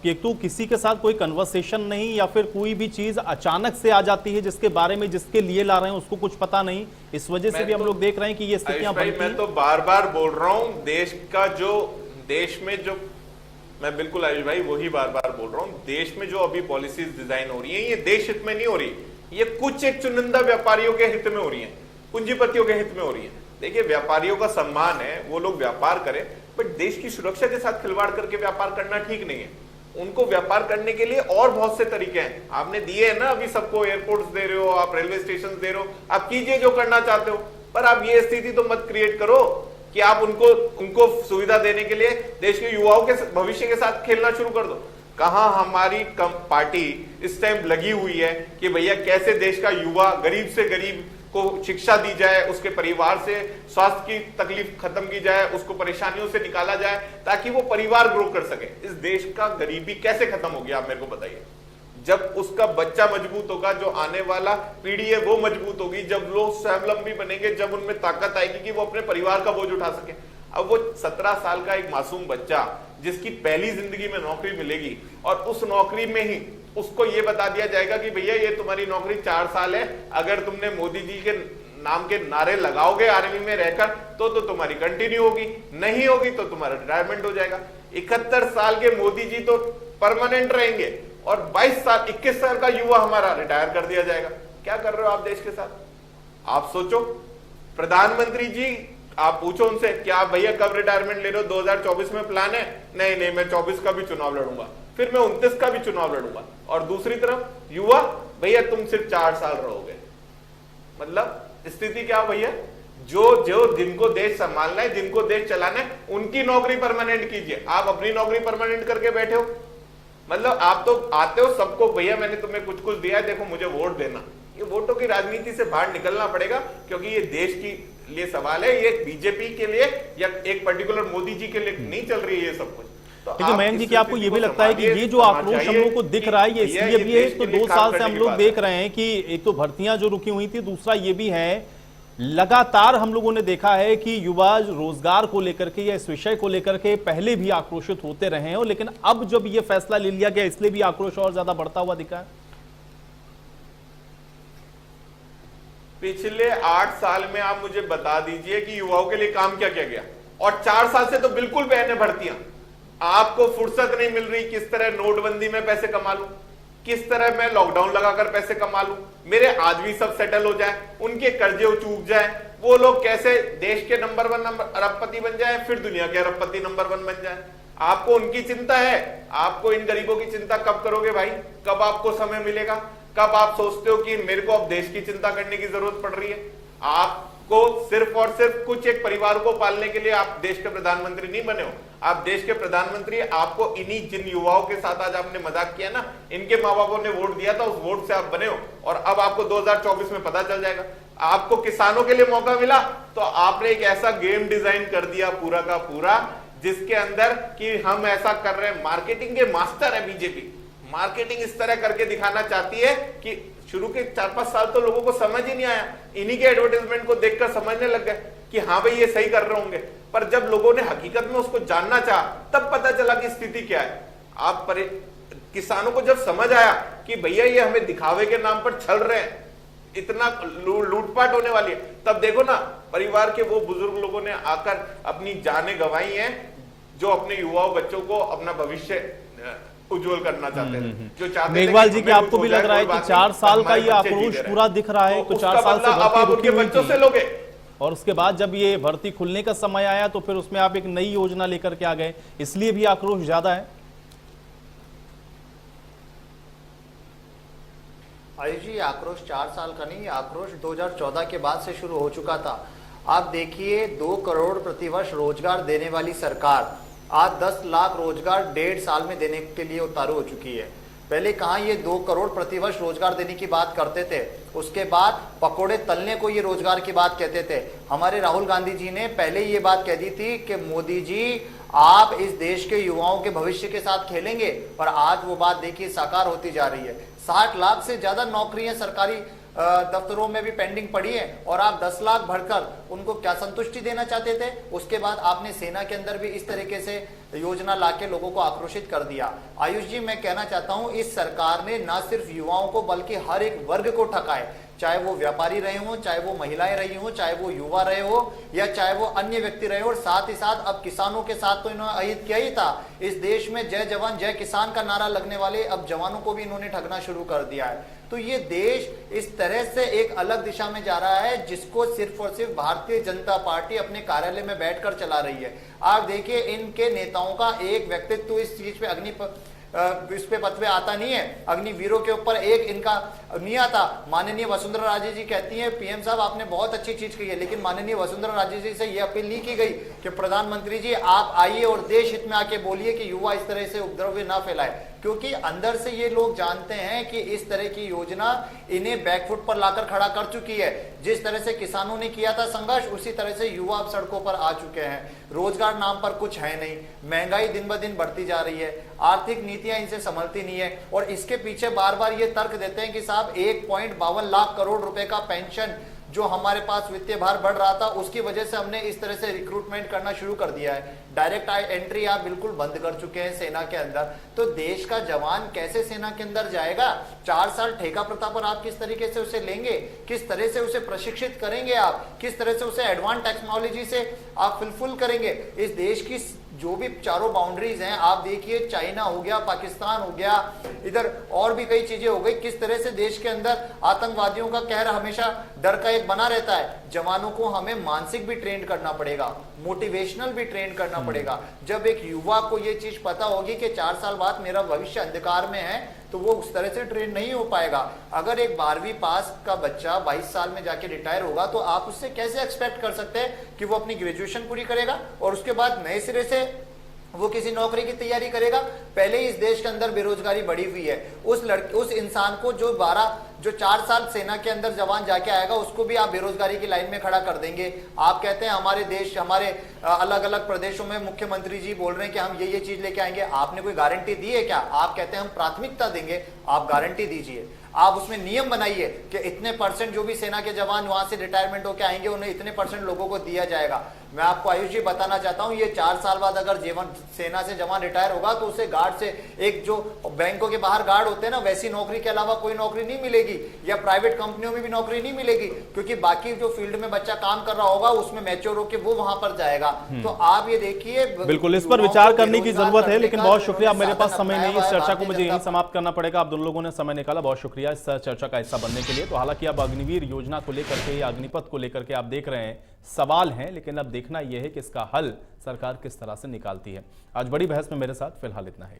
एक तो किसी के साथ कोई कन्वर्सेशन नहीं या फिर कोई भी चीज अचानक से आ जाती है जिसके बारे में, जिसके लिए ला रहे हैं उसको कुछ पता नहीं, इस वजह से भी हम लोग देख रहे हैं कि ये स्थितियां बनती हैं। मैं तो बार बार बोल रहा हूं, देश में जो मैं बिल्कुल आयुष भाई वही बार बार बोल रहा हूं, देश में जो अभी पॉलिसीज डिजाइन हो रही है ये देश हित में नहीं हो रही, ये कुछ एक चुनिंदा व्यापारियों के हित में हो रही है, पूंजीपतियों के हित में हो रही है। देखिए, व्यापारियों का सम्मान है, वो लोग व्यापार करें, बट देश की सुरक्षा के साथ खिलवाड़ करके व्यापार करना ठीक नहीं है। उनको व्यापार करने के लिए और बहुत से तरीके हैं, आपने दिए हैं ना, अभी सबको एयरपोर्ट्स दे रहे हो, आप रेलवे स्टेशन दे रहे हो, आप कीजिए जो करना चाहते हो, पर आप ये स्थिति तो मत क्रिएट करो कि आप उनको सुविधा देने के लिए देश के युवाओं के भविष्य के साथ खेलना शुरू कर दो। कहां हमारी पार्टी इस टाइम लगी हुई है कि भैया कैसे देश का युवा, गरीब से गरीब को शिक्षा दी जाए, उसके परिवार से स्वास्थ्य की तकलीफ खत्म की जाए, उसको परेशानियों से निकाला जाए ताकि वो परिवार ग्रो कर सके। इस देश का गरीबी कैसे खत्म होगी, आप मेरे को बताइए। जब उसका बच्चा मजबूत होगा, जो आने वाला पीढ़ी है वो मजबूत होगी, जब लोग स्वावलंबी बनेंगे, जब उनमें ताकत आएगी कि वो अपने परिवार का बोझ उठा सके। अब वो 17 साल का एक मासूम बच्चा जिसकी पहली जिंदगी में नौकरी मिलेगी और उस नौकरी में ही उसको ये बता दिया जाएगा कि भैया ये तुम्हारी नौकरी 4 साल है, अगर तुमने मोदी जी के नाम के नारे लगाओगे आर्मी में रहकर तो तुम्हारी कंटिन्यू होगी, नहीं होगी तो तुम्हारा रिटायरमेंट हो जाएगा। 71 साल के मोदी जी तो परमानेंट रहेंगे और 21 साल का युवा हमारा रिटायर कर दिया जाएगा। क्या कर रहे हो आप देश के साथ? आप सोचो। प्रधानमंत्री जी, आप पूछो उनसे क्या भैया कब रिटायरमेंट ले रहे हो, 2024 में प्लान है? नहीं, मैं 24 का भी चुनाव लड़ूंगा, फिर मैं 29 का भी चुनाव लड़ूंगा। और दूसरी तरफ युवा, भैया तुम सिर्फ 4 साल रहोगे। मतलब स्थिति क्या भैया? जो जिनको देश संभालना है, जिनको देश चलाना है, उनकी नौकरी परमानेंट कीजिए। आप अपनी नौकरी परमानेंट करके बैठे हो। मतलब आप तो आते हो सबको, भैया मैंने तुम्हें कुछ दिया है, देखो मुझे वोट देना। ये वोटों की राजनीति से बाहर निकलना पड़ेगा, क्योंकि ये देश की लिए सवाल है, ये बीजेपी के लिए या एक पर्टिकुलर मोदी जी के लिए नहीं चल रही है ये सब कुछ। तो लेकिन मयंक जी, क्या आपको ये भी लगता है कि ये जो आक्रोश हम लोगों को दिख रहा है ये इसलिए भी है, तो 2 साल से हम लोग देख रहे हैं कि एक तो भर्तियां जो रुकी हुई थी, दूसरा ये भी है लगातार हम लोगों ने देखा है कि युवा रोजगार को लेकर के या इस विषय को लेकर के पहले भी आक्रोशित होते रहे हैं, लेकिन अब जब ये फैसला ले लिया गया इसलिए भी आक्रोश और ज्यादा बढ़ता हुआ दिखा है। पिछले 8 साल में आप मुझे बता दीजिए कि युवाओं के लिए काम क्या किया गया। और 4 साल से तो बिल्कुल बैन है भर्तियां। आपको फुर्सत नहीं मिल रही किस तरह नोटबंदी में पैसे कमा लूं, किस तरह मैं लॉकडाउन लगाकर पैसे कमा लूं, मेरे आदमी सब सेटल हो जाए, उनके कर्जे चूक जाए, वो लोग कैसे देश के नंबर 1 अरबपति बन जाए, फिर दुनिया के अरबपति नंबर 1 बन जाए। आपको उनकी चिंता है, आपको इन गरीबों की चिंता कब करोगे भाई? कब आपको समय मिलेगा? कब आप सोचते हो कि मेरे को अब देश की चिंता करने की जरूरत पड़ रही है? आपको सिर्फ और सिर्फ कुछ एक परिवार को पालने के लिए आप देश के प्रधानमंत्री नहीं बने हो। आप देश के प्रधानमंत्री, आपको इन्हीं जिन युवाओं के साथ आज आपने मजाक किया ना, इनके माँ बापों ने वोट दिया था, उस वोट से आप बने हो। और अब आपको 2024 में पता चल जाएगा। आपको किसानों के लिए मौका मिला तो आपने एक ऐसा गेम डिजाइन कर दिया पूरा का पूरा, जिसके अंदर कि हम ऐसा कर रहे हैं। मार्केटिंग के मास्टर है बीजेपी। मार्केटिंग इस तरह करके दिखाना चाहती है कि शुरू के 4-5 साल तो लोगों को समझ ही नहीं आया, इन्हीं के एडवर्टाइजमेंट को देखकर समझने लग गए कि हाँ भाई ये सही कर रहे होंगे। पर जब लोगों ने हकीकत में उसको जानना चाहा तब पता चला कि स्थिति क्या है। आप किसानों को जब समझ आया कि भैया ये हमें दिखावे के नाम पर छल रहे हैं, इतना लूटपाट होने वाली है, तब देखो ना परिवार के वो बुजुर्ग लोगों ने आकर अपनी जानें गंवाई हैं, जो अपने युवाओं बच्चों को अपना भविष्य उज्जवल करना चाहते हैं, जो चाहते हैं। मेघवाल जी, की आपको भी लग रहा है कि 4 साल का ये आक्रोश पूरा दिख रहा है, तो 4 साल से भर्ती रुकी हुई बच्चों से लोगे, और उसके बाद जब ये भर्ती खुलने का समय आया तो फिर उसमें आप एक नई योजना लेकर के आ गए, इसलिए भी आक्रोश ज्यादा है। आयुष जी, आक्रोश 4 साल का नहीं, आक्रोश 2014 के बाद से शुरू हो चुका था। आप देखिए 2 करोड़ प्रतिवर्ष रोजगार देने वाली सरकार आज 10 लाख रोजगार 1.5 साल में देने के लिए उतारू हो चुकी है। पहले कहाँ ये 2 करोड़ प्रतिवर्ष रोजगार देने की बात करते थे, उसके बाद पकोड़े तलने को ये रोजगार की बात कहते थे। हमारे राहुल गांधी जी ने पहले ये बात कह दी थी कि मोदी जी आप इस देश के युवाओं के भविष्य के साथ खेलेंगे, पर आज वो बात देखिए साकार होती जा रही है। 60 लाख से ज्यादा नौकरियां सरकारी दफ्तरों में भी पेंडिंग पड़ी है और आप 10 लाख भरकर उनको क्या संतुष्टि देना चाहते थे? उसके बाद आपने सेना के अंदर भी इस तरीके से योजना लाके लोगों को आक्रोशित कर दिया। आयुष जी, मैं कहना चाहता हूं इस सरकार ने न सिर्फ युवाओं को बल्कि हर एक वर्ग को ठगा है, चाहे वो व्यापारी रहे हो, चाहे वो महिलाएं रही हो, चाहे वो युवा रहे हो या चाहे वो अन्य व्यक्ति रहे हो। और साथ ही साथ अब किसानों के साथ तो इन्होंने अहित किया ही था। इस देश में जय जवान जय किसान का नारा लगने वाले अब जवानों को भी इन्होंने ठगना शुरू कर दिया है। तो ये देश इस तरह से एक अलग दिशा में जा रहा है जिसको सिर्फ और सिर्फ भारतीय जनता पार्टी अपने कार्यालय में बैठकर चला रही है। आप देखिए इनके नेताओं का एक व्यक्तित्व इस चीज पे इस पे पथ पे आता नहीं है। अग्निवीरों के ऊपर एक इनका नहीं आता। माननीय वसुंधरा राजे जी कहती हैं पीएम साहब आपने बहुत अच्छी चीज कही है, लेकिन माननीय वसुंधरा राजे जी से यह अपील नहीं की गई कि प्रधानमंत्री जी आप आइए और देश हित में आके बोलिए कि युवा इस तरह से उपद्रव ना फैलाए, क्योंकि अंदर से ये लोग जानते हैं कि इस तरह की योजना इन्हें बैकफुट पर लाकर खड़ा कर चुकी है। जिस तरह से किसानों ने किया था संघर्ष, उसी तरह से युवा अब सड़कों पर आ चुके हैं। रोजगार नाम पर कुछ है नहीं, महंगाई दिन ब दिन बढ़ती जा रही है, आर्थिक नीतियां इनसे संभलती नहीं है और इसके पीछे बार बार ये तर्क देते हैं कि साहब 1.52 लाख करोड़ रुपए का पेंशन जो हमारे पास वित्तीय भार बढ़ रहा था उसकी वजह से हमने इस तरह से रिक्रूटमेंट करना शुरू कर दिया है। डायरेक्ट एंट्री आप बिल्कुल बंद कर चुके हैं सेना के अंदर। तो देश का जवान कैसे सेना के अंदर जाएगा? 4 साल ठेका प्रथा पर आप किस तरीके से उसे लेंगे, किस तरह से उसे प्रशिक्षित करेंगे, आप किस तरह से उसे एडवांस टेक्नोलॉजी से आप फुलफिल करेंगे? इस देश की जो भी चारों बाउंड्रीज हैं आप देखिए, चाइना हो गया, पाकिस्तान हो गया, इधर और भी कई चीजें हो गई। किस तरह से देश के अंदर आतंकवादियों का कहर हमेशा डर का एक बना रहता है। जवानों को हमें मानसिक भी ट्रेन करना पड़ेगा, मोटिवेशनल भी ट्रेन करना पड़ेगा। जब एक युवा को ये चीज पता होगी कि 4 साल बाद मेरा भविष्य अंधकार में है, तो वो उस तरह से ट्रेन नहीं हो पाएगा। अगर एक 12वीं पास का बच्चा 22 साल में जाके रिटायर होगा तो आप उससे कैसे एक्सपेक्ट कर सकते हैं कि वो अपनी ग्रेजुएशन पूरी करेगा और उसके बाद नए सिरे से वो किसी नौकरी की तैयारी करेगा? पहले ही इस देश के अंदर बेरोजगारी बढ़ी हुई है। उस इंसान को जो 4 साल सेना के अंदर जवान जाके आएगा उसको भी आप बेरोजगारी की लाइन में खड़ा कर देंगे। आप कहते हैं हमारे देश, हमारे अलग अलग प्रदेशों में मुख्यमंत्री जी बोल रहे हैं कि हम ये चीज लेके आएंगे। आपने कोई गारंटी दी है क्या? आप कहते हैं हम प्राथमिकता देंगे, आप गारंटी दीजिए। आप उसमें नियम बनाइए कि इतने % जो भी सेना के जवान वहां से रिटायरमेंट होकर आएंगे उन्हें इतने % लोगों को दिया जाएगा। मैं आपको आयुष जी बताना चाहता हूं, ये 4 साल बाद अगर सेना से जवान रिटायर होगा तो उसे गार्ड से, एक जो बैंकों के बाहर गार्ड होते हैं ना, वैसी नौकरी के अलावा कोई नौकरी नहीं मिलेगी या प्राइवेट कंपनियों में भी नौकरी नहीं मिलेगी, क्योंकि बाकी जो फील्ड में बच्चा काम कर रहा होगा उसमें मैच्योर होकर वो वहां पर जाएगा। तो आप ये देखिए, बिल्कुल इस पर विचार करने की जरूरत है। लेकिन बहुत शुक्रिया, मेरे पास समय नहीं, इस चर्चा को मुझे यहीं समाप्त करना पड़ेगा। आप दोनों लोगों ने समय निकाला, बहुत शुक्रिया इस चर्चा का हिस्सा बनने के लिए। तो हालांकि अब अग्निवीर योजना को लेकर के या अग्निपथ को लेकर के आप देख रहे हैं सवाल हैं, लेकिन अब देखना यह है कि इसका हल सरकार किस तरह से निकालती है। आज बड़ी बहस में मेरे साथ फिलहाल इतना है।